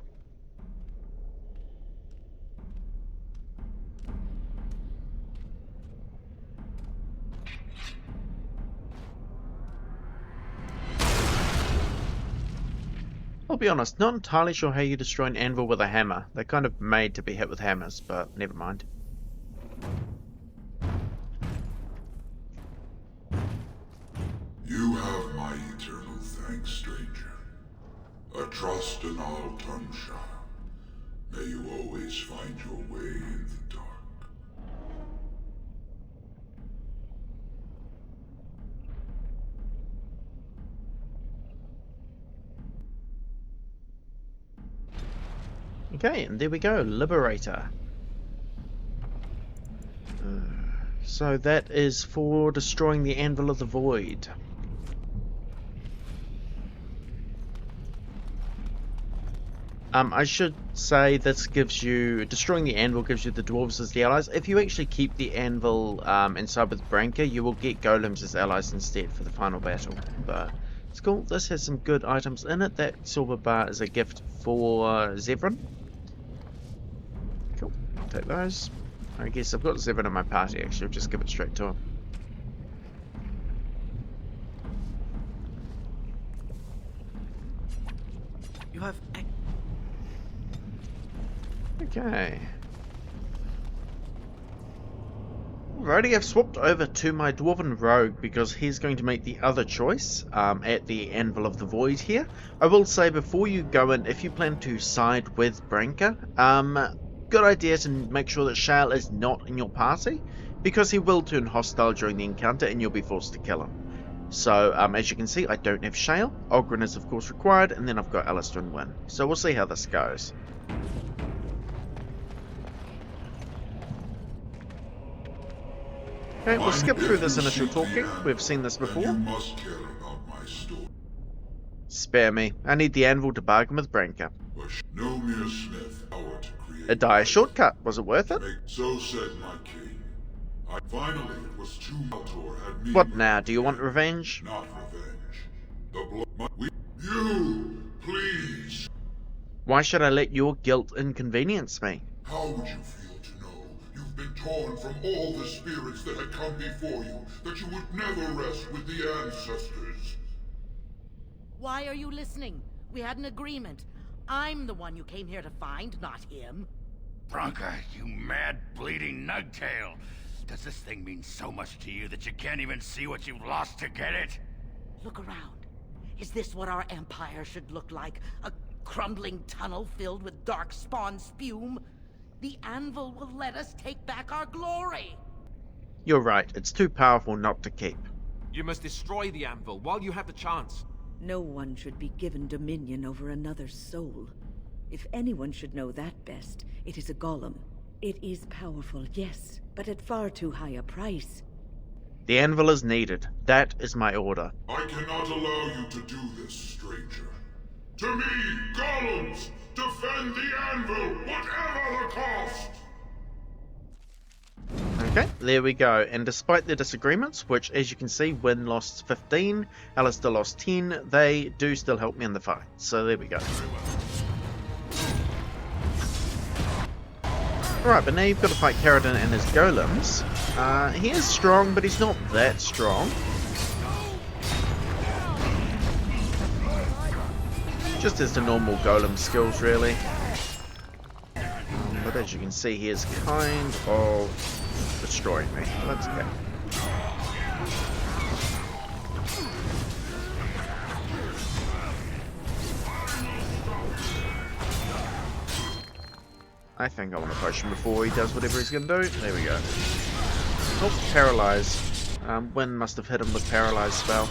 I'll be honest, not entirely sure how you destroy an anvil with a hammer. They're kind of made to be hit with hammers, but never mind. You have my eternal thanks, stranger. A trust in all Tunsha. May you always find your way in the dark. Okay, and there we go, Liberator. So that is for destroying the Anvil of the Void. I should say this gives you, destroying the Anvil gives you the Dwarves as the allies. If you actually keep the Anvil inside with Branka, you will get Golems as allies instead for the final battle. But it's cool, this has some good items in it. That silver bar is a gift for Zevran. Cool, I'll take those. I guess I've got Zevran in my party actually, I'll just give it straight to him. You have... Okay. Alrighty, I've swapped over to my Dwarven Rogue because he's going to make the other choice at the Anvil of the Void here. I will say before you go in, if you plan to side with Branka, good idea to make sure that Shale is not in your party, because he will turn hostile during the encounter and you'll be forced to kill him. So, as you can see, I don't have Shale. Ogren is, of course, required, and then I've got Alistair and Wynn. So we'll see how this goes. Okay, we'll skip through this initial talking. We've seen this before. You must care about my story. Spare me. I need the Anvil to bargain with Branka. But no mere smith power to create. A dire shortcut. Was it worth it? So said my king. Finally, it was too Maltor had me. What now? Do you want revenge? Not revenge. The blood. You, please. Why should I let your guilt inconvenience me? How would you feel to know you've been torn from all the spirits that had come before you, that you would never rest with the ancestors? Why are you listening? We had an agreement. I'm the one you came here to find, not him. Branka, you mad, bleeding nugtail! Does this thing mean so much to you that you can't even see what you've lost to get it? Look around. Is this what our empire should look like? A crumbling tunnel filled with dark spawn spume? The Anvil will let us take back our glory! You're right. It's too powerful not to keep. You must destroy the Anvil while you have the chance. No one should be given dominion over another's soul. If anyone should know that best, it is a golem. It is powerful, yes, but at far too high a price. The Anvil is needed. That is my order. I cannot allow you to do this, stranger. To me, golems, defend the Anvil, whatever the cost! Okay, there we go. And despite their disagreements, which as you can see, Wynn lost 15, Alistair lost 10, they do still help me in the fight. So there we go. Alright, but now you've got to fight Caradon and his golems. He is strong, but he's not that strong. Just as the normal golem skills, really. But as you can see, he is kind of destroying me. That's okay. I think I want to push him before he does whatever he's going to do. There we go. Oh, paralyze. Wynn must have hit him with paralyze spell.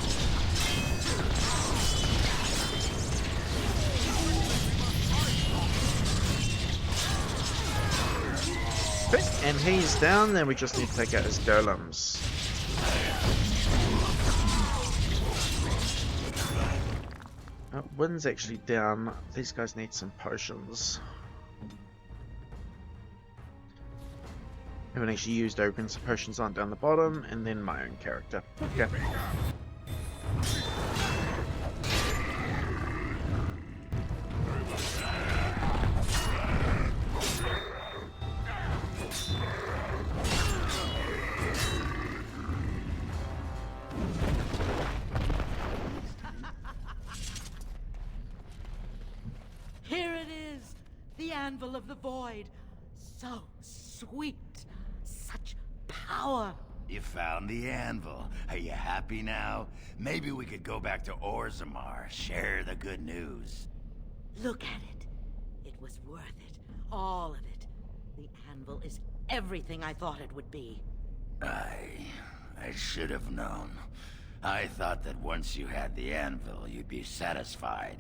Okay, and he's down. Then we just need to take out his golems. Wynn's actually down. These guys need some potions. I haven't actually used Ogren, so potions aren't down the bottom, and then my own character. Okay. Here it is! The Anvil of the Void! So sweet! Such power! You found the Anvil. Are you happy now? Maybe we could go back to Orzammar, share the good news. Look at it. It was worth it. All of it. The Anvil is everything I thought it would be. I should have known. I thought that once you had the Anvil, you'd be satisfied.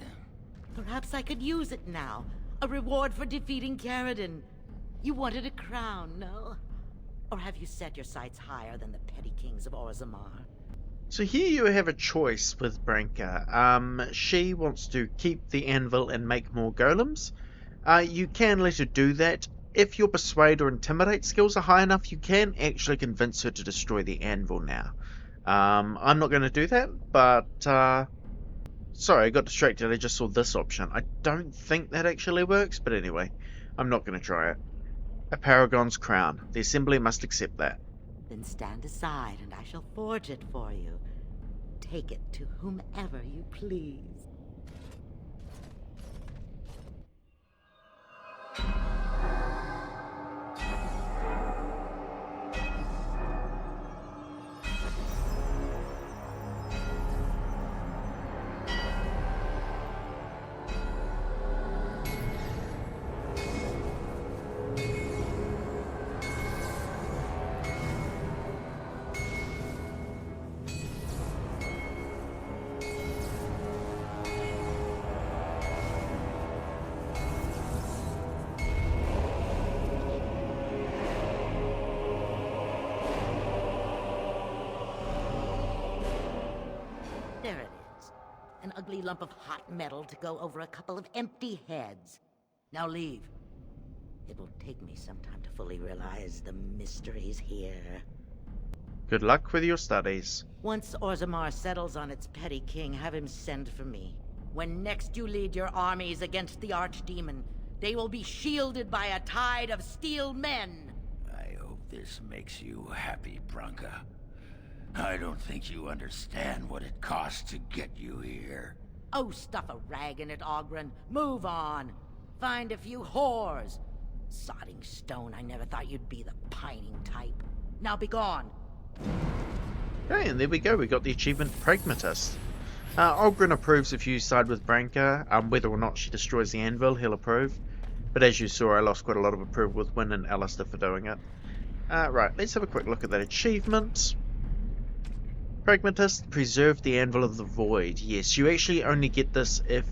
Perhaps I could use it now. A reward for defeating Caradon. You wanted a crown, no? Or have you set your sights higher than the petty kings of Orzammar? So here you have a choice with Branka. She wants to keep the Anvil and make more golems. You can let her do that. If your persuade or intimidate skills are high enough, you can actually convince her to destroy the Anvil now. I'm not going to do that, but sorry, I got distracted. I just saw this option. I don't think that actually works, but anyway, I'm not going to try it. A Paragon's crown. The Assembly must accept that. Then stand aside and I shall forge it for you. Take it to whomever you please. An ugly lump of hot metal to go over a couple of empty heads. Now leave. It will take me some time to fully realize the mysteries here. Good luck with your studies. Once Orzammar settles on its petty king, have him send for me. When next you lead your armies against the Archdemon, they will be shielded by a tide of steel men. I hope this makes you happy, Branka. I don't think you understand what it costs to get you here. Oh, stuff a rag in it, Oghren. Move on. Find a few whores. Sodding stone, I never thought you'd be the pining type. Now be gone. Okay, and there we go. We got the achievement Pragmatist. Oghren approves if you side with Branka. Whether or not she destroys the Anvil, he'll approve. But as you saw, I lost quite a lot of approval with Wynn and Alistair for doing it. Right, let's have a quick look at that achievement. Pragmatist, preserve the Anvil of the Void. Yes, you actually only get this if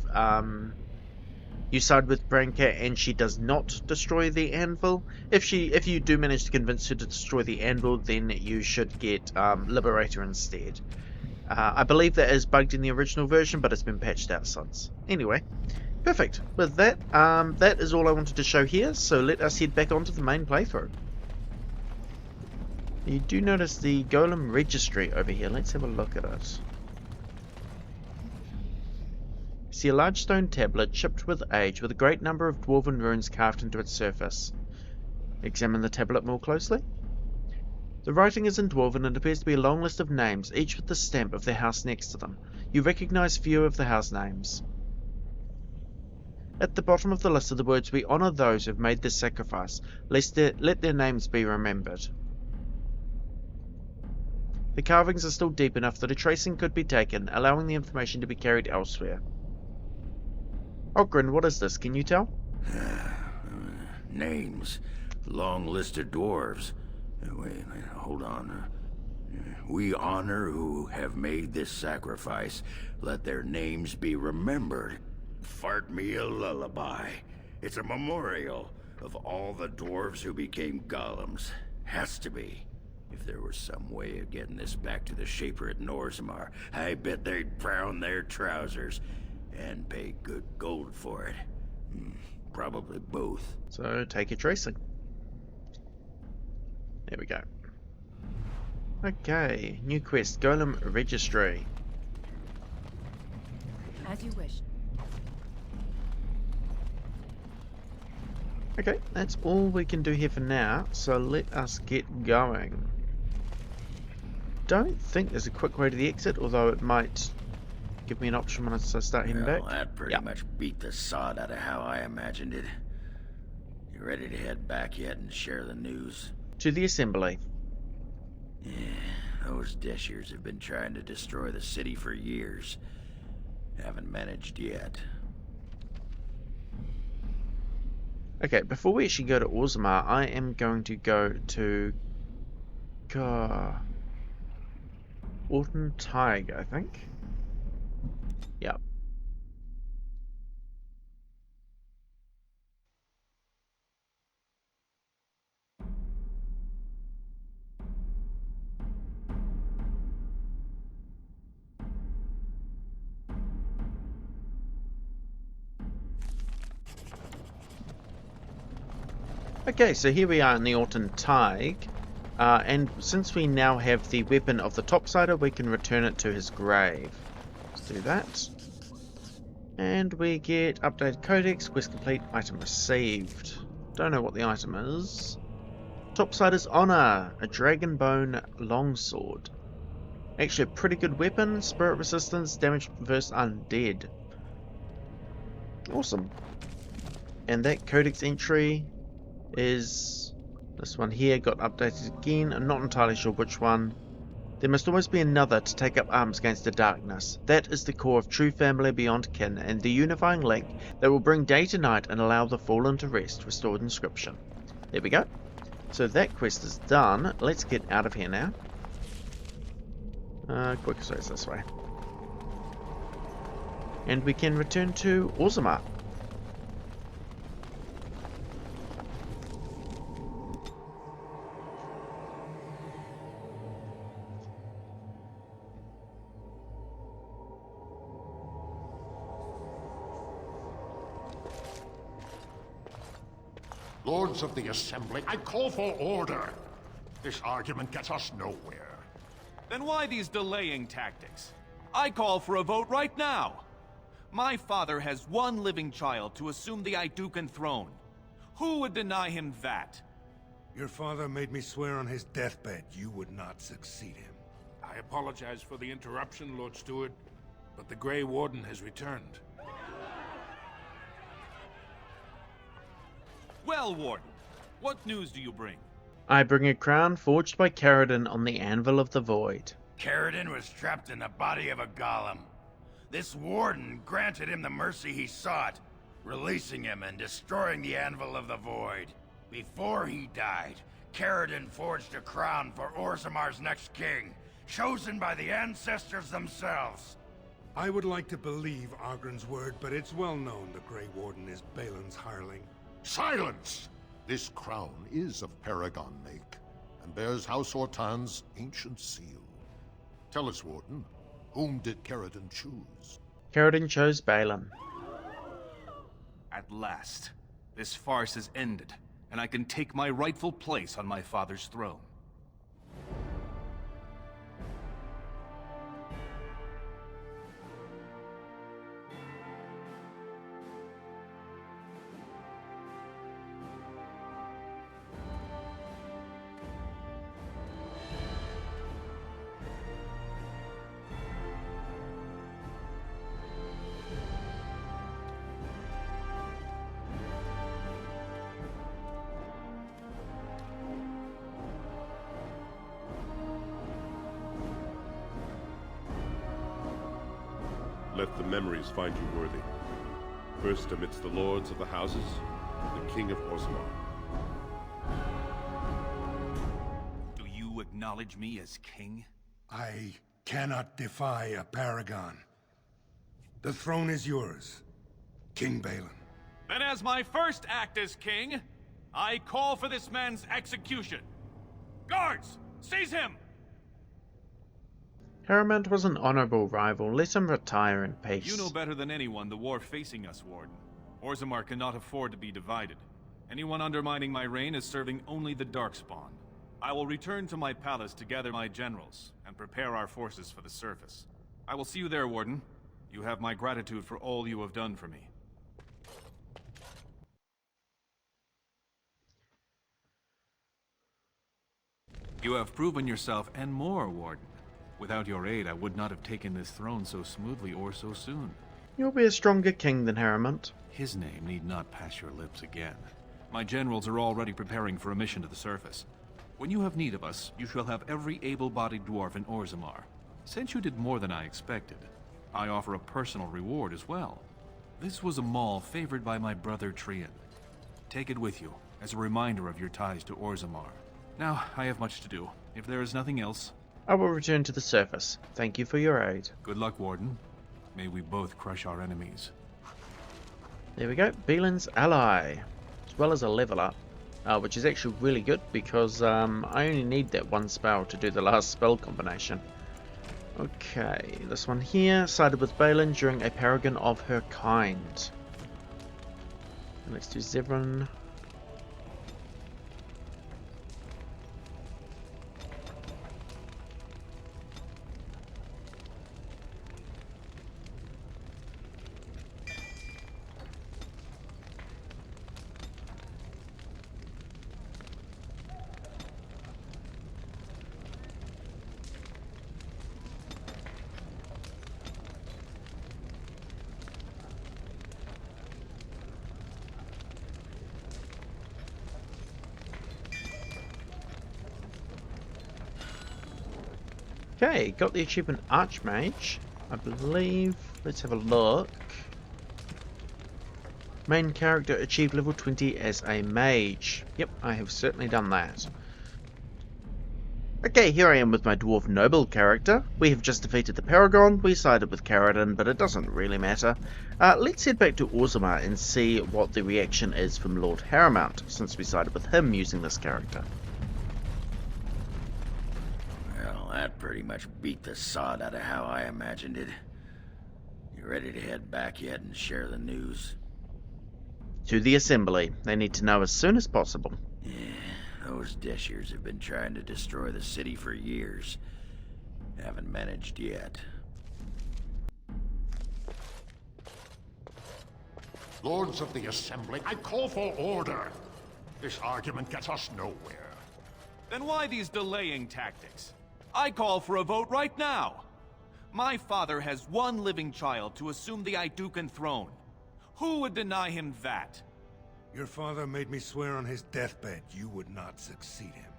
you side with Branka and she does not destroy the Anvil. If you do manage to convince her to destroy the Anvil, then you should get Liberator instead. I believe that is bugged in the original version, but it's been patched out since. Anyway, perfect. With that, that is all I wanted to show here, so let us head back onto the main playthrough. You do notice the Golem Registry over here. Let's have a look at it. See a large stone tablet chipped with age with a great number of dwarven runes carved into its surface. Examine the tablet more closely. The writing is in Dwarven and appears to be a long list of names, each with the stamp of the house next to them. You recognize few of the house names. At the bottom of the list are the words, "We honor those who have made this sacrifice, let their names be remembered." The carvings are still deep enough that a tracing could be taken, allowing the information to be carried elsewhere. Oghren, what is this? Can you tell? Names. Long list of dwarves. Wait, hold on. We honor who have made this sacrifice. Let their names be remembered. Fart me a lullaby. It's a memorial of all the dwarves who became golems. Has to be. If there was some way of getting this back to the Shaper at Orzammar, I bet they'd brown their trousers and pay good gold for it. Probably both. So take your tracing. There we go. Okay, new quest, Golem Registry. As you wish. Okay, that's all we can do here for now, so let us get going. Don't think there's a quick way to the exit, although it might give me an option when I start heading back. That pretty much beat the sod out of how I imagined it. You ready to head back yet and share the news? To the assembly. Yeah, those Deshers have been trying to destroy the city for years. Haven't managed yet. Okay, before we actually go to Orzammar, I am going to go to Orton Tig, I think. Yep. Okay, so here we are in the Orton Tig, and since we now have the weapon of the Topsider, we can return it to his grave. Let's do that. And we get updated codex, quest complete, item received. Don't know what the item is. Topsider's Honor, a Dragonbone longsword. Actually a pretty good weapon, spirit resistance, damage versus undead. Awesome. And that codex entry is this one here, got updated again. I'm not entirely sure which one. There must always be another to take up arms against the darkness. That is the core of true family beyond kin, and the unifying link that will bring day to night and allow the fallen to rest. Restored inscription. There we go. So that quest is done. Let's get out of here now. Quickest way is this way. And we can return to Orzammar. Lords of the Assembly, I call for order. This argument gets us nowhere. Then why these delaying tactics? I call for a vote right now. My father has one living child to assume the Idukan throne. Who would deny him that? Your father made me swear on his deathbed you would not succeed him. I apologize for the interruption, Lord Steward, but the Grey Warden has returned. Well, Warden, what news do you bring? I bring a crown forged by Caridin on the Anvil of the Void. Caridin was trapped in the body of a golem. This Warden granted him the mercy he sought, releasing him and destroying the Anvil of the Void. Before he died, Caridin forged a crown for Orzamar's next king, chosen by the ancestors themselves. I would like to believe Ogren's word, but it's well known the Grey Warden is Balin's hireling. Silence! This crown is of Paragon make, and bears House Ortan's ancient seal. Tell us, Warden, whom did Caridin choose? Caridin chose Balin. At last, this farce is ended, and I can take my rightful place on my father's throne. Let the memories find you worthy. First amidst the lords of the houses, the King of Orzammar. Do you acknowledge me as king? I cannot defy a paragon. The throne is yours, King Balin. Then as my first act as king, I call for this man's execution. Guards, seize him! Harriman was an honorable rival. Let him retire in peace. You know better than anyone the war facing us, Warden. Orzammar cannot afford to be divided. Anyone undermining my reign is serving only the Darkspawn. I will return to my palace to gather my generals and prepare our forces for the surface. I will see you there, Warden. You have my gratitude for all you have done for me. You have proven yourself and more, Warden. Without your aid, I would not have taken this throne so smoothly or so soon. You'll be a stronger king than Harriman. His name need not pass your lips again. My generals are already preparing for a mission to the surface. When you have need of us, you shall have every able-bodied dwarf in Orzammar. Since you did more than I expected, I offer a personal reward as well. This was a mall favored by my brother Trian. Take it with you, as a reminder of your ties to Orzammar. Now, I have much to do. If there is nothing else, I will return to the surface. Thank you for your aid. Good luck, Warden. May we both crush our enemies. There we go. Balin's ally, as well as a level up, which is actually really good because I only need that one spell to do the last spell combination. Okay, this one here, sided with Balin during a paragon of her kind. And let's do Zevran. Okay, got the achievement Archmage, I believe. Let's have a look. Main character achieved level 20 as a mage. Yep, I have certainly done that. Okay, here I am with my Dwarf Noble character. We have just defeated the Paragon, we sided with Caridin, but it doesn't really matter. Let's head back to Orzammar and see what the reaction is from Lord Harrimount, since we sided with him using this character. Well, that pretty much beat the sod out of how I imagined it. You ready to head back yet and share the news? To the Assembly. They need to know as soon as possible. Yeah, those Deshers have been trying to destroy the city for years. Haven't managed yet. Lords of the Assembly, I call for order. This argument gets us nowhere. Then why these delaying tactics? I call for a vote right now. My father has one living child to assume the Idukan throne. Who would deny him that? Your father made me swear on his deathbed you would not succeed him.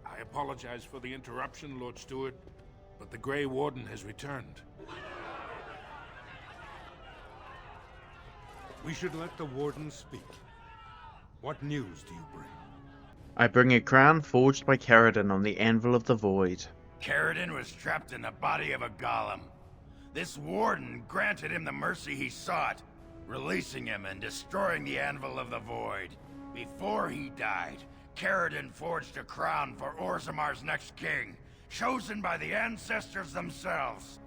I apologize for the interruption, Lord Steward, but the Grey Warden has returned. We should let the Warden speak. What news do you bring? I bring a crown forged by Caridin on the Anvil of the Void. Caridin was trapped in the body of a golem. This Warden granted him the mercy he sought, releasing him and destroying the Anvil of the Void. Before he died, Caridin forged a crown for Orzamar's next king, chosen by the ancestors themselves.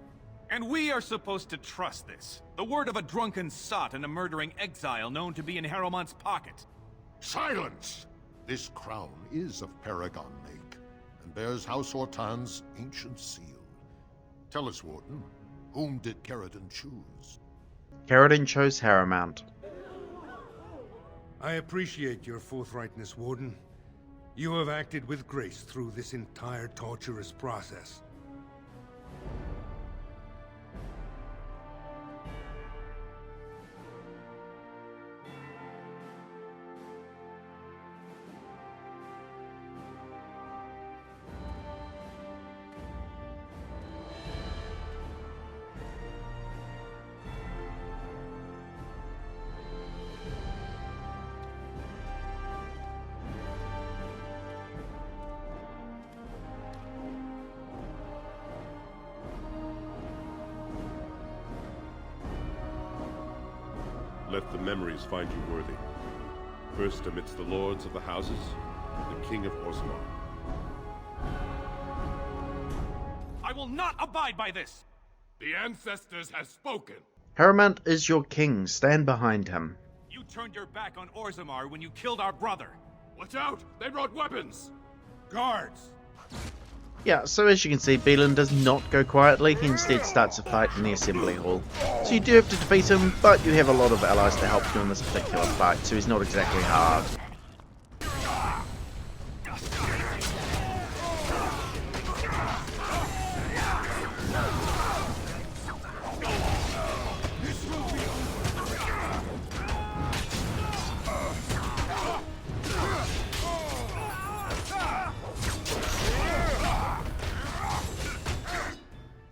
And we are supposed to trust this. The word of a drunken sot and a murdering exile known to be in Harrowmont's pocket. Silence! This crown is of Paragon make, and bears House Hortan's ancient seal. Tell us, Warden, whom did Caridin choose? Caridin chose Harrowmont. I appreciate your forthrightness, Warden. You have acted with grace through this entire torturous process. Let the memories find you worthy. First amidst the lords of the houses, the King of Orzammar. I will not abide by this! The ancestors have spoken. Harrowmont is your king. Stand behind him. You turned your back on Orzammar when you killed our brother. Watch out! They brought weapons! Guards! Yeah, so as you can see, Belan does not go quietly, he instead starts a fight in the Assembly Hall. So you do have to defeat him, but you have a lot of allies to help you in this particular fight, so he's not exactly hard.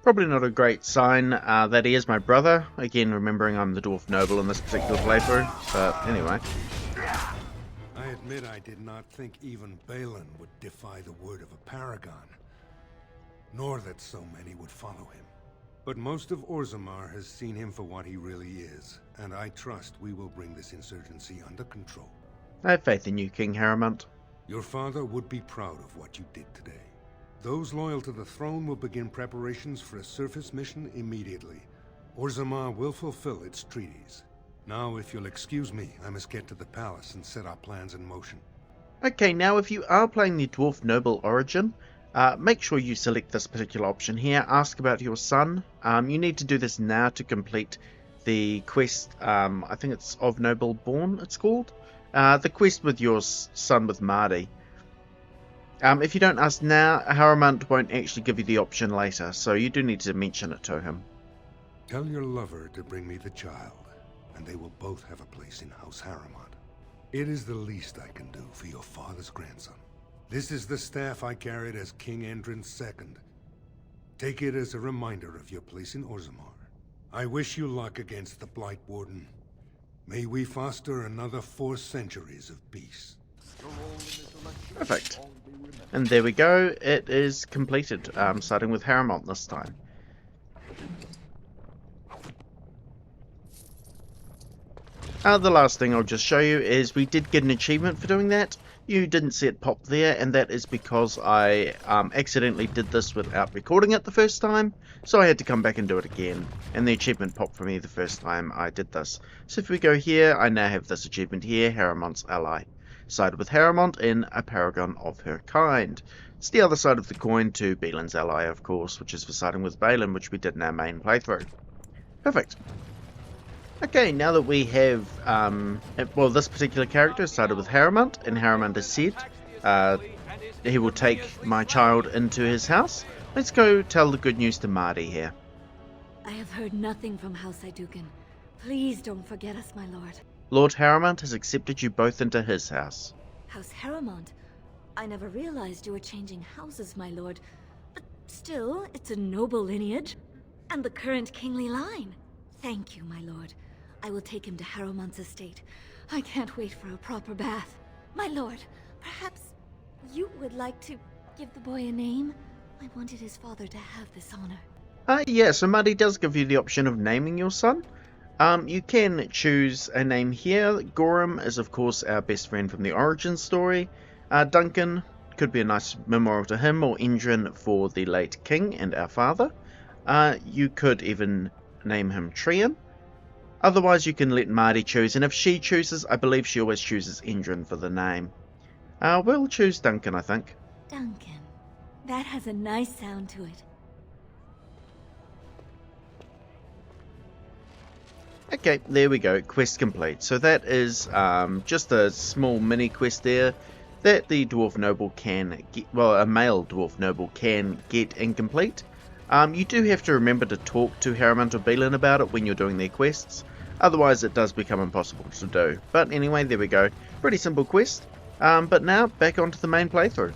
Probably not a great sign that he is my brother. Again, remembering I'm the Dwarf Noble in this particular playthrough. But anyway. I admit I did not think even Balin would defy the word of a paragon. Nor that so many would follow him. But most of Orzammar has seen him for what he really is. And I trust we will bring this insurgency under control. I have faith in you, King Harrowmont. Your father would be proud of what you did today. Those loyal to the throne will begin preparations for a surface mission immediately. Orzammar will fulfill its treaties. Now, if you'll excuse me, I must get to the palace and set our plans in motion. Okay, now if you are playing the Dwarf Noble Origin, make sure you select this particular option here. Ask about your son. You need to do this now to complete the quest, I think it's of Noble Born, it's called. The quest with your son with Mardi. If you don't ask now, Harrowmont won't actually give you the option later, so you do need to mention it to him. Tell your lover to bring me the child, and they will both have a place in House Harrowmont. It is the least I can do for your father's grandson. This is the staff I carried as King Endrin's II. Take it as a reminder of your place in Orzammar. I wish you luck against the Blight Warden. May we foster another 4 centuries of peace. Perfect. And there we go, it is completed, starting with Harrowmont this time. The last thing I'll just show you is we did get an achievement for doing that. You didn't see it pop there, and that is because I accidentally did this without recording it the first time, so I had to come back and do it again, and the achievement popped for me the first time I did this. So if we go here, I now have this achievement here, Harriman's ally. Sided with Harriman in a paragon of her kind. It's the other side of the coin to Beelin's ally, of course, which is for siding with Balin, which we did in our main playthrough. Perfect. Okay, now that we have, well, this particular character is sided with Harriman, and Harriman has said he will take my child into his house. Let's go tell the good news to Marty here. I have heard nothing from House Iduken. Please don't forget us, my lord. Lord Harriman has accepted you both into his house. House Harriman? I never realized you were changing houses, my lord. But still, it's a noble lineage. And the current kingly line. Thank you, my lord. I will take him to Harriman's estate. I can't wait for a proper bath. My lord, perhaps you would like to give the boy a name? I wanted his father to have this honor. Yeah, so Marty does give you the option of naming your son. You can choose a name here. Gorham is, of course, our best friend from the origin story. Duncan could be a nice memorial to him, or Endrin for the late king and our father. You could even name him Trian. Otherwise, you can let Marty choose, and if she chooses, I believe she always chooses Endrin for the name. We'll choose Duncan, I think. Duncan. That has a nice sound to it. Okay, there we go, quest complete. So that is just a small mini quest there that the dwarf noble can get, well, a male dwarf noble can get incomplete. You do have to remember to talk to Harriman or Beelin about it when you're doing their quests, otherwise it does become impossible to do. But anyway, there we go, pretty simple quest. But now, back onto the main playthrough.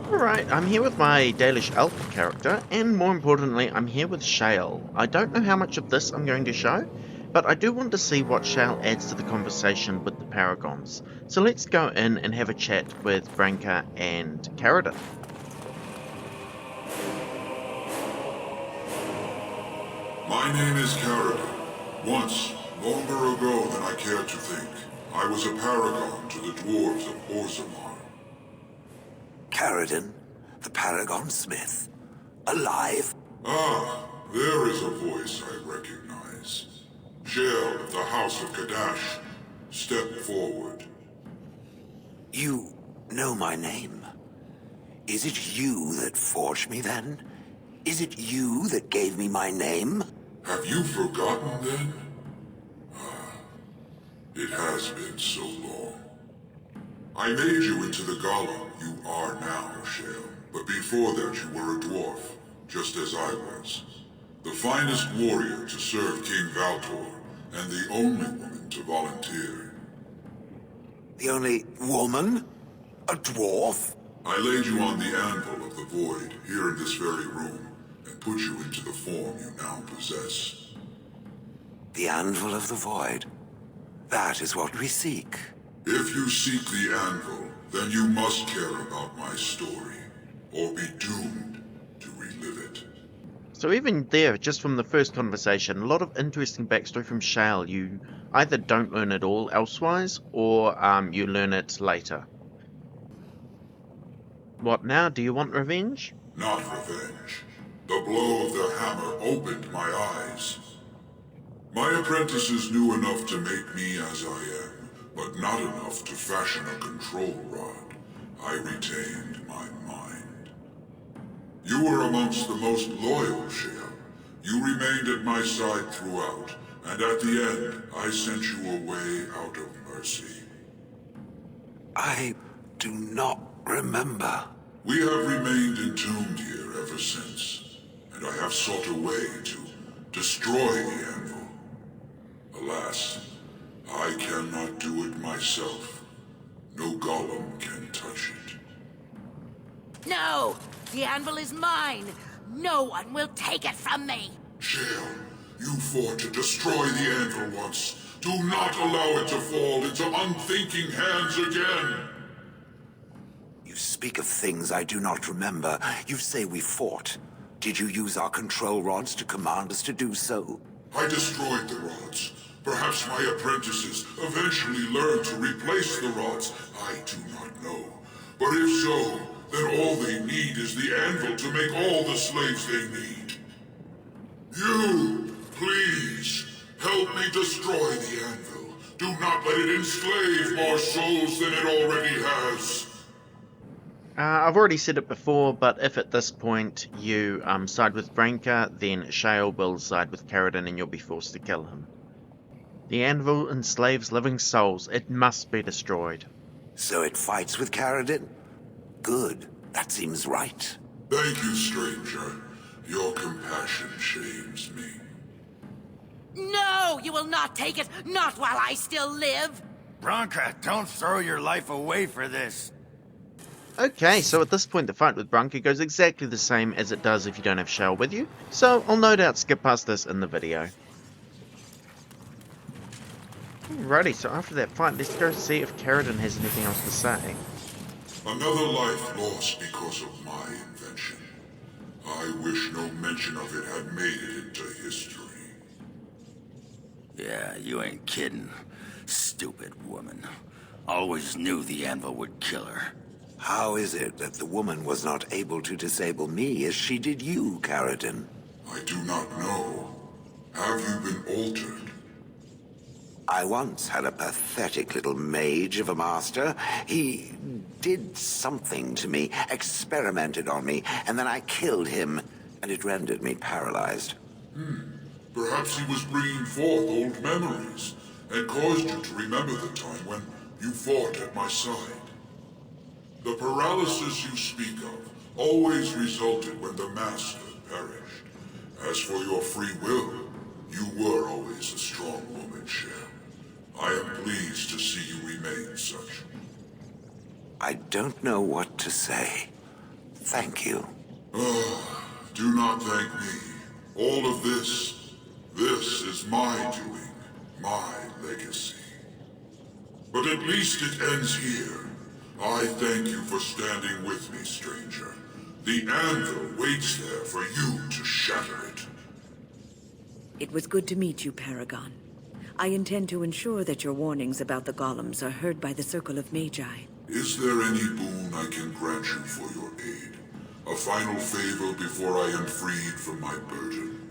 Alright, I'm here with my Dalish elf character, and more importantly, I'm here with Shale. I don't know how much of this I'm going to show, but I do want to see what Shale adds to the conversation with the Paragons. So let's go in and have a chat with Branka and Caradon. My name is Caradon. Once, longer ago than I care to think, I was a paragon to the dwarves of Orzammar. Caradon, the Paragon Smith, alive? Ah, there is a voice I recognize. Shale of the House of Kadash, step forward. You know my name. Is it you that forged me then? Is it you that gave me my name? Have you forgotten then? It has been so long. I made you into the golem you are now, Shale. But before that you were a dwarf, just as I was. The finest warrior to serve King Valtor, and the only woman to volunteer. The only woman? A dwarf? I laid you on the anvil of the void, here in this very room, and put you into the form you now possess. The anvil of the void. That is what we seek. If you seek the anvil, then you must care about my story, or be doomed to relive it. So even there, just from the first conversation, a lot of interesting backstory from Shale. You either don't learn it all elsewise, or you learn it later. What now? Do you want revenge? Not revenge. The blow of the hammer opened my eyes. My apprentices knew enough to make me as I am, but not enough to fashion a control rod. I retained my mind. You were amongst the most loyal, Shale. You remained at my side throughout, and at the end, I sent you away out of mercy. I do not remember. We have remained entombed here ever since, and I have sought a way to destroy the anvil. Alas, I cannot do it myself. No golem can touch it. No! The anvil is mine! No one will take it from me! Shale, you fought to destroy the anvil once. Do not allow it to fall into unthinking hands again! You speak of things I do not remember. You say we fought. Did you use our control rods to command us to do so? I destroyed the rods, Perhaps my apprentices eventually learn to replace the rods. I do not know. But if so, then all they need is the anvil to make all the slaves they need. You, please, help me destroy the anvil. Do not let it enslave more souls than it already has. I've already said it before, but if at this point you side with Branka, then Shale will side with Caridin and you'll be forced to kill him. The anvil enslaves living souls. It must be destroyed. So it fights with Caridin? Good. That seems right. Thank you, stranger. Your compassion shames me. No, you will not take it! Not while I still live! Branka, don't throw your life away for this. Okay, so at this point the fight with Branka goes exactly the same as it does if you don't have Shale with you, so I'll no doubt skip past this in the video. Alrighty, so after that fight, let's go see if Caridin has anything else to say. Another life lost because of my invention. I wish no mention of it had made it into history. Yeah, you ain't kidding. Stupid woman. Always knew the anvil would kill her. How is it that the woman was not able to disable me as she did you, Caridin? I do not know. Have you been altered? I once had a pathetic little mage of a master. He did something to me, experimented on me, and then I killed him, and it rendered me paralyzed. Perhaps he was bringing forth old memories, and caused you to remember the time when you fought at my side. The paralysis you speak of always resulted when the master perished. As for your free will, you were always a strong woman, Shell. I am pleased to see you remain such. I don't know what to say. Thank you. Do not thank me. All of this is my doing, my legacy. But at least it ends here. I thank you for standing with me, stranger. The anvil waits there for you to shatter it. It was good to meet you, Paragon. I intend to ensure that your warnings about the golems are heard by the Circle of Magi. Is there any boon I can grant you for your aid? A final favor before I am freed from my burden?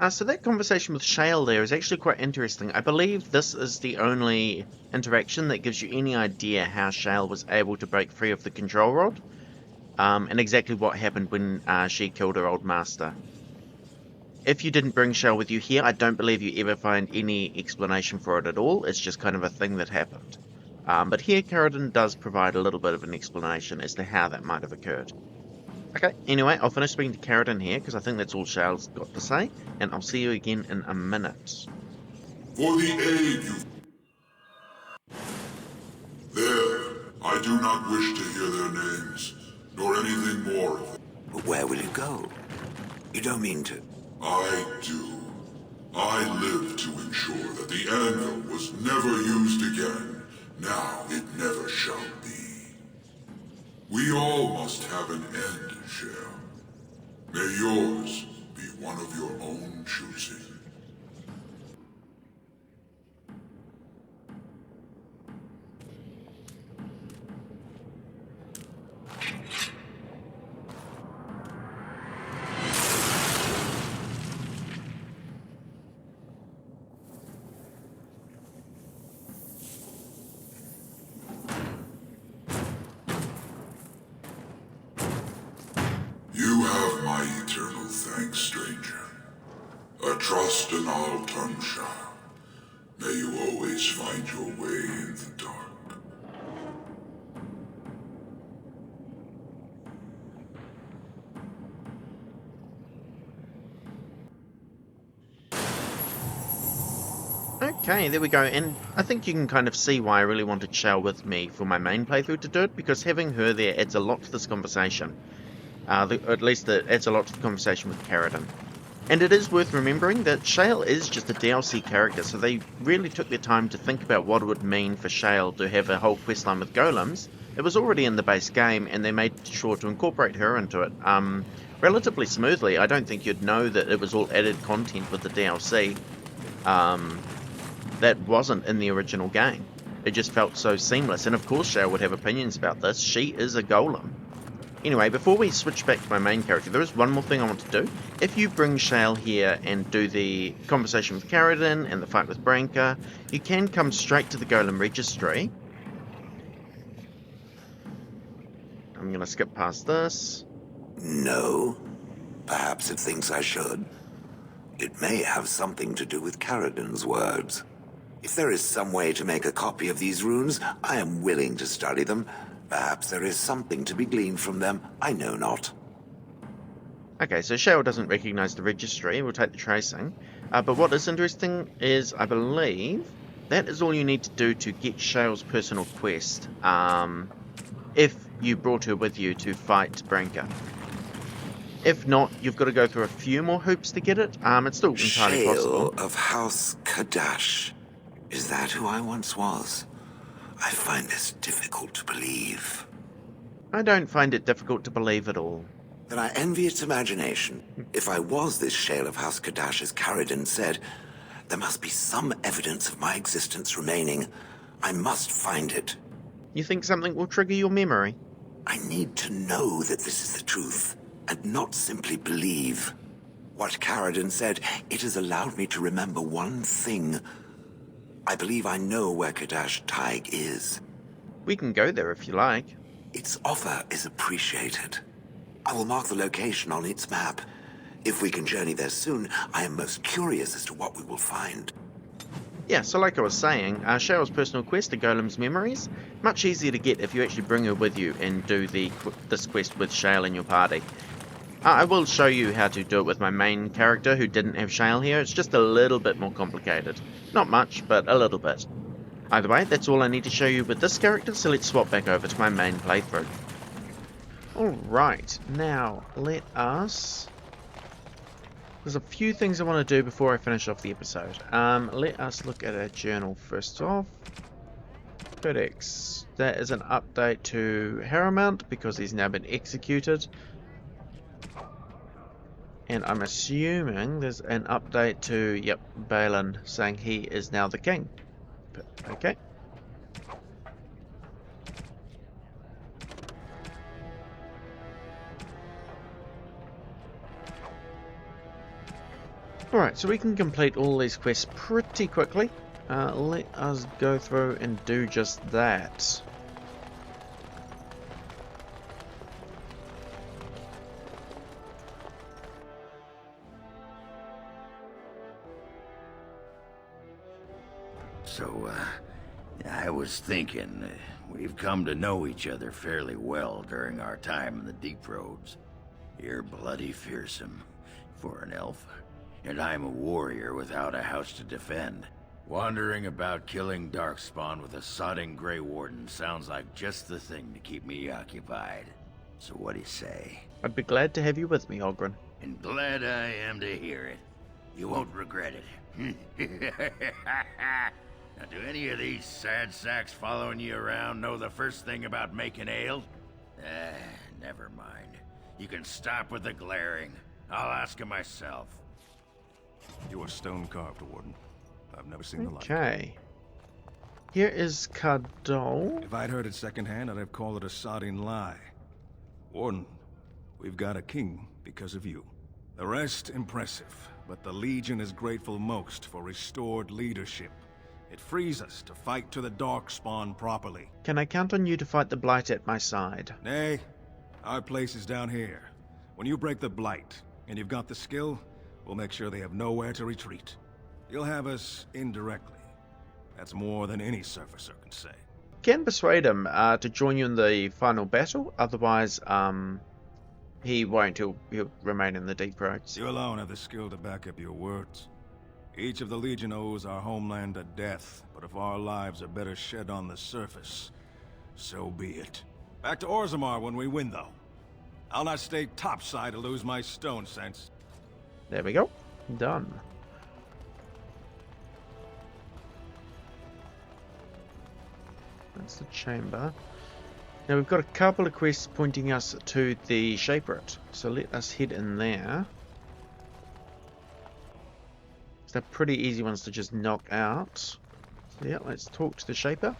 So that conversation with Shale there is actually quite interesting. I believe this is the only interaction that gives you any idea how Shale was able to break free of the control rod, and exactly what happened when she killed her old master. If you didn't bring Shale with you here, I don't believe you ever find any explanation for it at all. It's just kind of a thing that happened. But here, Caridin does provide a little bit of an explanation as to how that might have occurred. Okay, anyway, I'll finish speaking to Caridin here, because I think that's all Shale's got to say, and I'll see you again in a minute. For the aid you... There, I do not wish to hear their names, nor anything more of them. But where will you go? You don't mean to... I do. I live to ensure that the anvil was never used again. Now it never shall be. We all must have an end, Shell. May yours be one of your own choosing. You have my eternal thanks, stranger. A trust in all Tumsha. May you always find your way in the dark. Okay, there we go, and I think you can kind of see why I really wanted Shale with me for my main playthrough to do it, because having her there adds a lot to this conversation. At least it adds a lot to the conversation with Caridin. And it is worth remembering that Shale is just a DLC character, so they really took their time to think about what it would mean for Shale to have a whole questline with golems. It was already in the base game, and they made sure to incorporate her into it relatively smoothly. I don't think you'd know that it was all added content with the DLC. that wasn't in the original game. It just felt so seamless, and of course Shale would have opinions about this. She is a golem. Anyway, before we switch back to my main character, there is one more thing I want to do. If you bring Shale here and do the conversation with Carradine and the fight with Branka, you can come straight to the Golem Registry. I'm going to skip past this. No. Perhaps it thinks I should. It may have something to do with Carradine's words. If there is some way to make a copy of these runes, I am willing to study them. Perhaps there is something to be gleaned from them, I know not. Okay, so Shale doesn't recognize the registry. We'll take the tracing. But what is interesting is, I believe, that is all you need to do to get Shale's personal quest. If you brought her with you to fight Branka. If not, you've got to go through a few more hoops to get it. It's still entirely Shale possible. of House Kadash. Is that who I once was? I find this difficult to believe. I don't find it difficult to believe at all. Then I envy its imagination. If I was this Shale of House Kadash, as Carradine said, there must be some evidence of my existence remaining. I must find it. You think something will trigger your memory? I need to know that this is the truth, and not simply believe. What Carradine said, it has allowed me to remember one thing. I believe I know where Kadash Taig is. We can go there if you like. Its offer is appreciated. I will mark the location on its map. If we can journey there soon, I am most curious as to what we will find. Yeah, so like I was saying, Shale's personal quest, the Golem's Memories, much easier to get if you actually bring her with you and do this quest with Shale in your party. I will show you how to do it with my main character who didn't have Shale here. It's just a little bit more complicated. Not much, but a little bit. Either way, that's all I need to show you with this character, so let's swap back over to my main playthrough. Alright, now let us... There's a few things I want to do before I finish off the episode. Let us look at our journal first off. Codex. That is an update to Harrowmount because he's now been executed. And I'm assuming there's an update to, yep, Balin saying he is now the king. But, okay. Alright, so we can complete all these quests pretty quickly. Let us go through and do just that. So, I was thinking, we've come to know each other fairly well during our time in the Deep Roads. You're bloody fearsome for an elf, and I'm a warrior without a house to defend. Wandering about killing Darkspawn with a sodding Grey Warden sounds like just the thing to keep me occupied. So what do you say? I'd be glad to have you with me, Oghren. And glad I am to hear it. You won't regret it. Now, do any of these sad sacks following you around know the first thing about making ale? Never mind. You can stop with the glaring. I'll ask him myself. You are stone-carved, Warden. I've never seen the like. Okay. Here is Cardole. If I'd heard it secondhand, I'd have called it a sodding lie. Warden, we've got a king because of you. The rest, impressive, but the Legion is grateful most for restored leadership. It frees us to fight to the Darkspawn properly. Can I count on you to fight the Blight at my side? Nay, our place is down here. When you break the Blight, and you've got the skill, we'll make sure they have nowhere to retreat. You'll have us indirectly. That's more than any surfacer can say. Can persuade him to join you in the final battle, otherwise he won't. He'll remain in the Deep Roads. You alone have the skill to back up your words. Each of the Legion owes our homeland a death, but if our lives are better shed on the surface, so be it. Back to Orzammar when we win, though. I'll not stay topside to lose my stone sense. There we go. Done. That's the chamber. Now we've got a couple of quests pointing us to the Shaperit, so let us head in there. They're pretty easy ones to just knock out. Yeah, let's talk to the Shaper.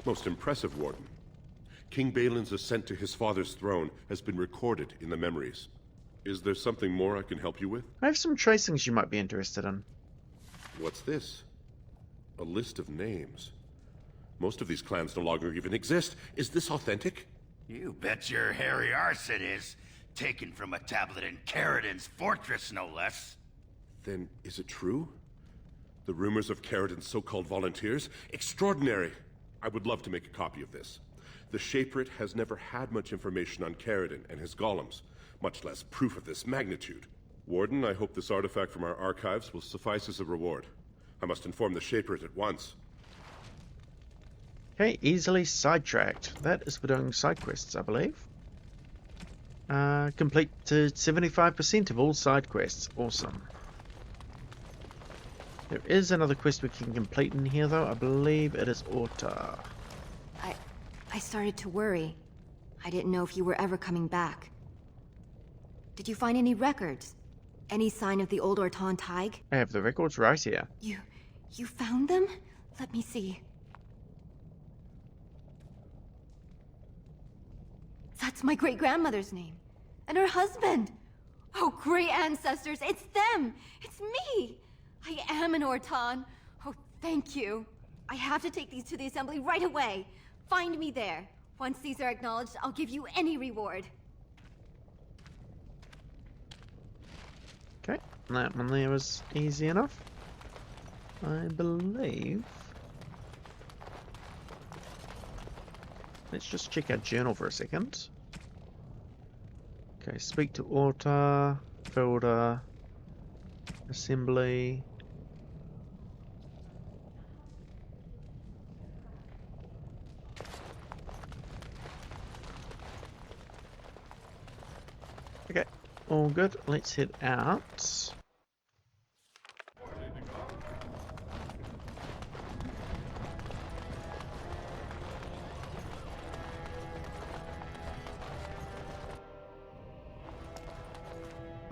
Most impressive, Warden. King Balin's ascent to his father's throne has been recorded in the memories. Is there something more I can help you with? I have some tracings you might be interested in. What's this? A list of names. Most of these clans no longer even exist. Is this authentic? You bet your hairy arse it is. Taken from a tablet in Caridin's fortress, no less. Then is it true? The rumors of Caridin's so-called volunteers? Extraordinary! I would love to make a copy of this. The Shaperate has never had much information on Caridin and his golems, much less proof of this magnitude. Warden, I hope this artifact from our archives will suffice as a reward. I must inform the Shaperate at once. Okay, easily sidetracked. That is for doing side quests, I believe. Completed 75% of all side quests. Awesome. There is another quest we can complete in here, though. I believe it is Orta. I started to worry. I didn't know if you were ever coming back. Did you find any records? Any sign of the old Orton Tig? I have the records right here. You found them? Let me see. That's my great-grandmother's name. And her husband. Oh, great ancestors, it's them! It's me! I am an Orton. Oh, thank you. I have to take these to the assembly right away. Find me there. Once these are acknowledged, I'll give you any reward. Okay, that one there was easy enough, I believe. Let's just check our journal for a second. Okay, speak to Orta, Filter, Assembly. Okay, all good. Let's head out.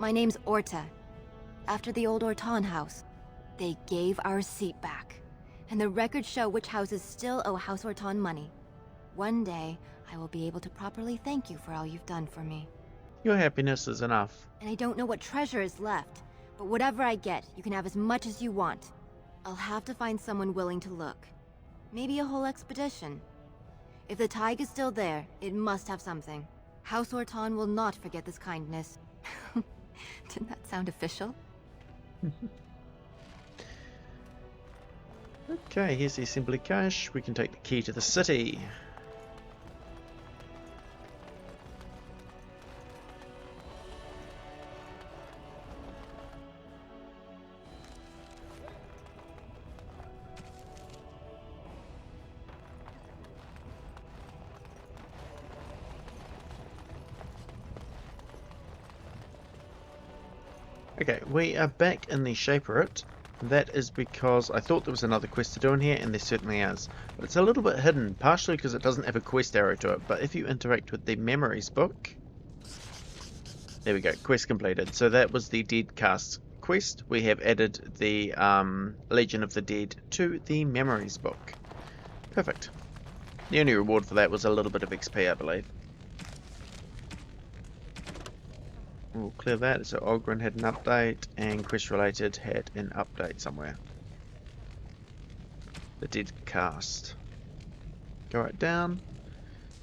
My name's Orta. After the old Orton house, they gave our seat back. And the records show which houses still owe House Orton money. One day, I will be able to properly thank you for all you've done for me. Your happiness is enough. And I don't know what treasure is left, but whatever I get, you can have as much as you want. I'll have to find someone willing to look. Maybe a whole expedition. If the Tig is still there, it must have something. House Orton will not forget this kindness. Didn't that sound official? Okay, here's the assembly cache. We can take the key to the city. Okay, we are back in the Shaperate. That is because I thought there was another quest to do in here, and there certainly is. But it's a little bit hidden, partially because it doesn't have a quest arrow to it. But if you interact with the Memories book... There we go, quest completed. So that was the Dead Cast quest. We have added the Legion of the Dead to the Memories book. Perfect. The only reward for that was a little bit of XP, I believe. We'll clear that. So Ogren had an update, and Quest Related had an update somewhere. The Dead Cast. Go right down.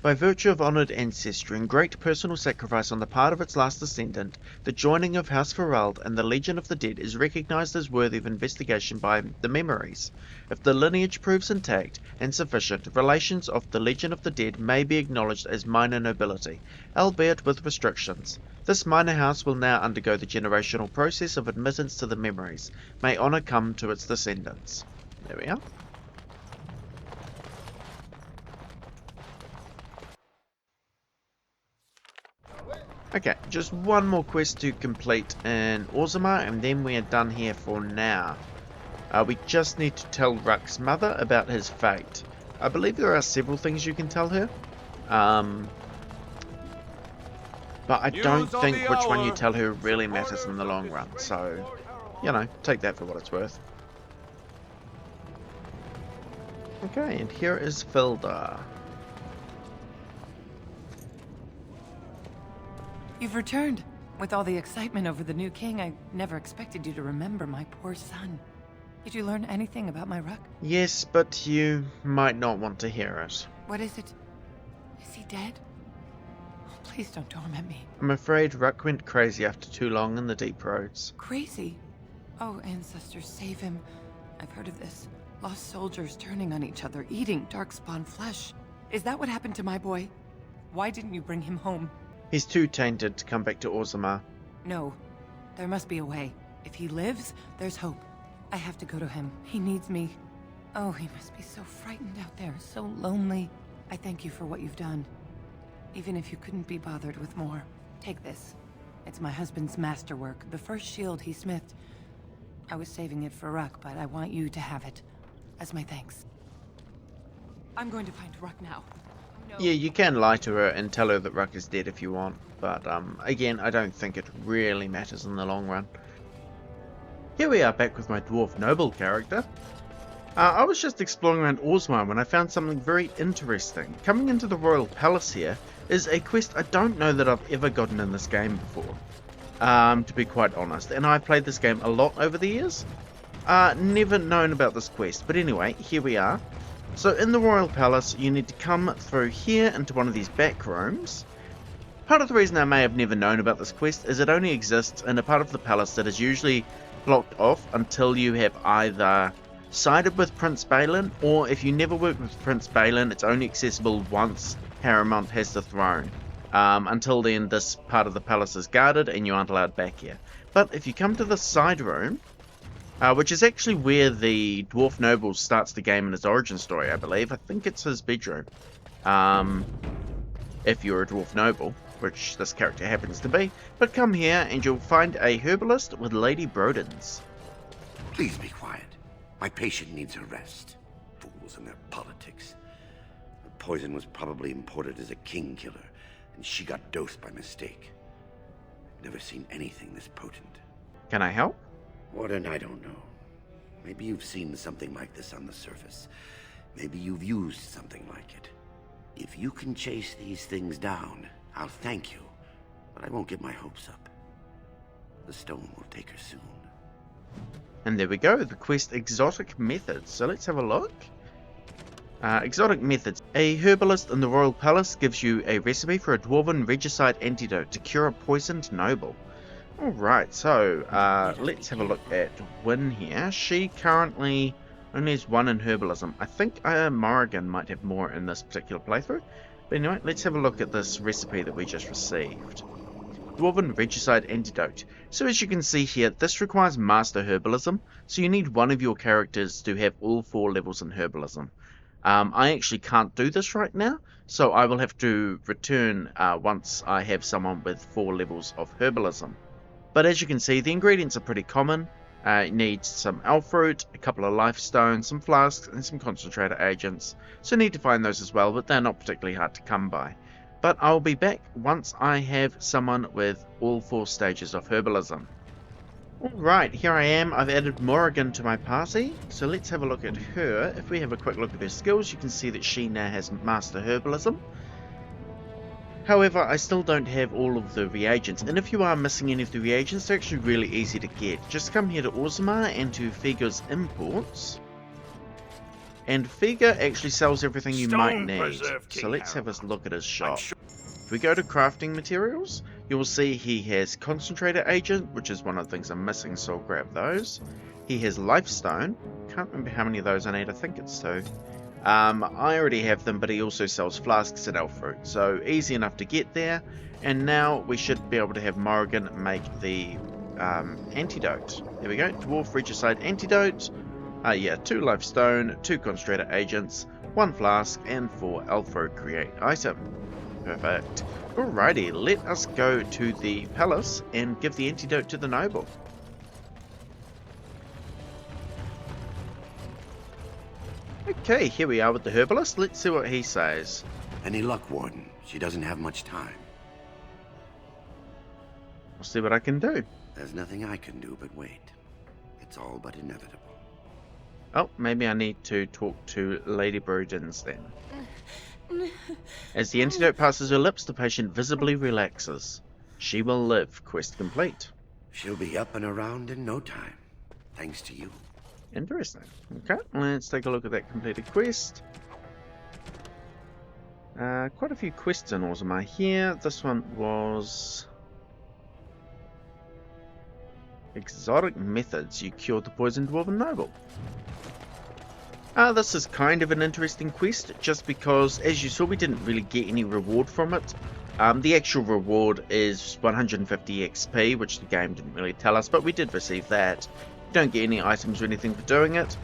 By virtue of honoured ancestry and great personal sacrifice on the part of its last descendant, the joining of House Ferald and the Legion of the Dead is recognised as worthy of investigation by the Memories. If the lineage proves intact and sufficient, relations of the Legion of the Dead may be acknowledged as minor nobility, albeit with restrictions. This minor house will now undergo the generational process of admittance to the Memories. May honour come to its descendants. There we are. Okay, just one more quest to complete in Orzammar, and then we are done here for now. We just need to tell Ruck's mother about his fate. I believe there are several things you can tell her. But I don't think which one you tell her really matters in the long run, so, you know, take that for what it's worth. Okay, and here is Filda. You've returned. With all the excitement over the new king, I never expected you to remember my poor son. Did you learn anything about my Ruck? Yes, but you might not want to hear it. What is it? Is he dead? Oh, please don't torment me. I'm afraid Ruck went crazy after too long in the deep roads. Crazy? Oh, ancestors, save him. I've heard of this. Lost soldiers turning on each other, eating darkspawn flesh. Is that what happened to my boy? Why didn't you bring him home? He's too tainted to come back to Orzammar. No. There must be a way. If he lives, there's hope. I have to go to him. He needs me. Oh, he must be so frightened out there, so lonely. I thank you for what you've done. Even if you couldn't be bothered with more. Take this. It's my husband's masterwork, the first shield he smithed. I was saving it for Ruck, but I want you to have it. As my thanks. I'm going to find Ruck now. No. Yeah, you can lie to her and tell her that Ruck is dead if you want, but again, I don't think it really matters in the long run. Here we are back with my Dwarf Noble character. I was just exploring around Orzammar when I found something very interesting. Coming into the Royal Palace here is a quest I don't know that I've ever gotten in this game before, to be quite honest, and I've played this game a lot over the years. Never known about this quest, but anyway, here we are. So in the Royal Palace, you need to come through here into one of these back rooms. Part of the reason I may have never known about this quest is it only exists in a part of the palace that is usually blocked off until you have either sided with Prince Balin, or if you never work with Prince Balin, it's only accessible once Harrowmont has the throne. Until then, this part of the palace is guarded and you aren't allowed back here. But if you come to the side room, which is actually where the Dwarf Noble starts the game in his origin story, I believe. I think it's his bedroom. If you're a Dwarf Noble, which this character happens to be. But come here and you'll find a herbalist with Lady Brodens. Please be quiet. My patient needs her rest. Fools and their politics. The poison was probably imported as a king killer, and she got dosed by mistake. I've never seen anything this potent. Can I help? Warden, I don't know. Maybe you've seen something like this on the surface. Maybe you've used something like it. If you can chase these things down, I'll thank you, but I won't get my hopes up. The stone will take her soon. And there we go, the quest Exotic Methods. So let's have a look. Exotic Methods. A herbalist in the Royal Palace gives you a recipe for a dwarven regicide antidote to cure a poisoned noble. Alright, so let's have a look at Wynne here. She currently only has 1 in herbalism. I think Morrigan might have more in this particular playthrough. But anyway, let's have a look at this recipe that we just received. Dwarven Regicide Antidote. So as you can see here, this requires Master Herbalism, so you need one of your characters to have all 4 levels in Herbalism. I actually can't do this right now, so I will have to return once I have someone with 4 levels of Herbalism. But as you can see, the ingredients are pretty common. You need some elf fruit, a couple of life stones, some flasks, and some concentrator agents. So you need to find those as well, but they're not particularly hard to come by. But I'll be back once I have someone with all 4 stages of herbalism. Alright, here I am. I've added Morrigan to my party. So let's have a look at her. If we have a quick look at her skills, you can see that she now has Master Herbalism. However, I still don't have all of the reagents, and if you are missing any of the reagents, they're actually really easy to get. Just come here to Orzammar and to Figa's Imports. And Figa actually sells everything you might need. So let's have a look at his shop. If we go to crafting materials, you will see he has Concentrator Agent, which is one of the things I'm missing, so I'll grab those. He has Lifestone. Can't remember how many of those I need, I think it's 2. I already have them, but he also sells flasks and elf fruit, so easy enough to get there. And now we should be able to have Morrigan make the antidote. There we go, Dwarf Regicide Antidote. 2 Lifestone, 2 Concentrator Agents, 1 flask, and 4 elf fruit create item. Perfect. Alrighty, let us go to the palace and give the antidote to the noble. Okay, here we are with the herbalist. Let's see what he says. Any luck, Warden? She doesn't have much time. I'll see what I can do. There's nothing I can do but wait. It's all but inevitable. Oh, maybe I need to talk to Lady Brudens then. As the antidote passes her lips, the patient visibly relaxes. She will live. Quest complete. She'll be up and around in no time, thanks to you. Interesting. Okay, let's take a look at that completed quest. Quite a few quests in Orzammar here. This one was... Exotic methods. You cured the poisoned dwarven noble. This is kind of an interesting quest, just because, as you saw, we didn't really get any reward from it. The actual reward is 150 XP, which the game didn't really tell us, but we did receive that. You don't get any items or anything for doing it.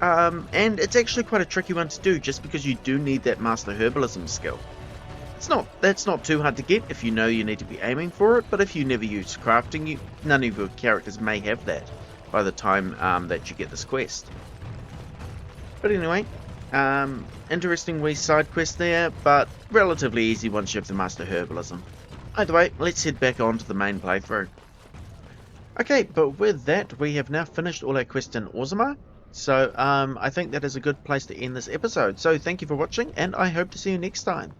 And it's actually quite a tricky one to do, just because you do need that Master Herbalism skill. That's not too hard to get if you know you need to be aiming for it, but if you never use crafting, none of your characters may have that by the time that you get this quest. But anyway, interesting wee side quest there, but relatively easy once you have the Master Herbalism. Either way, let's head back on to the main playthrough. Okay, but with that, we have now finished all our quests in Orzammar, so I think that is a good place to end this episode. So thank you for watching, and I hope to see you next time.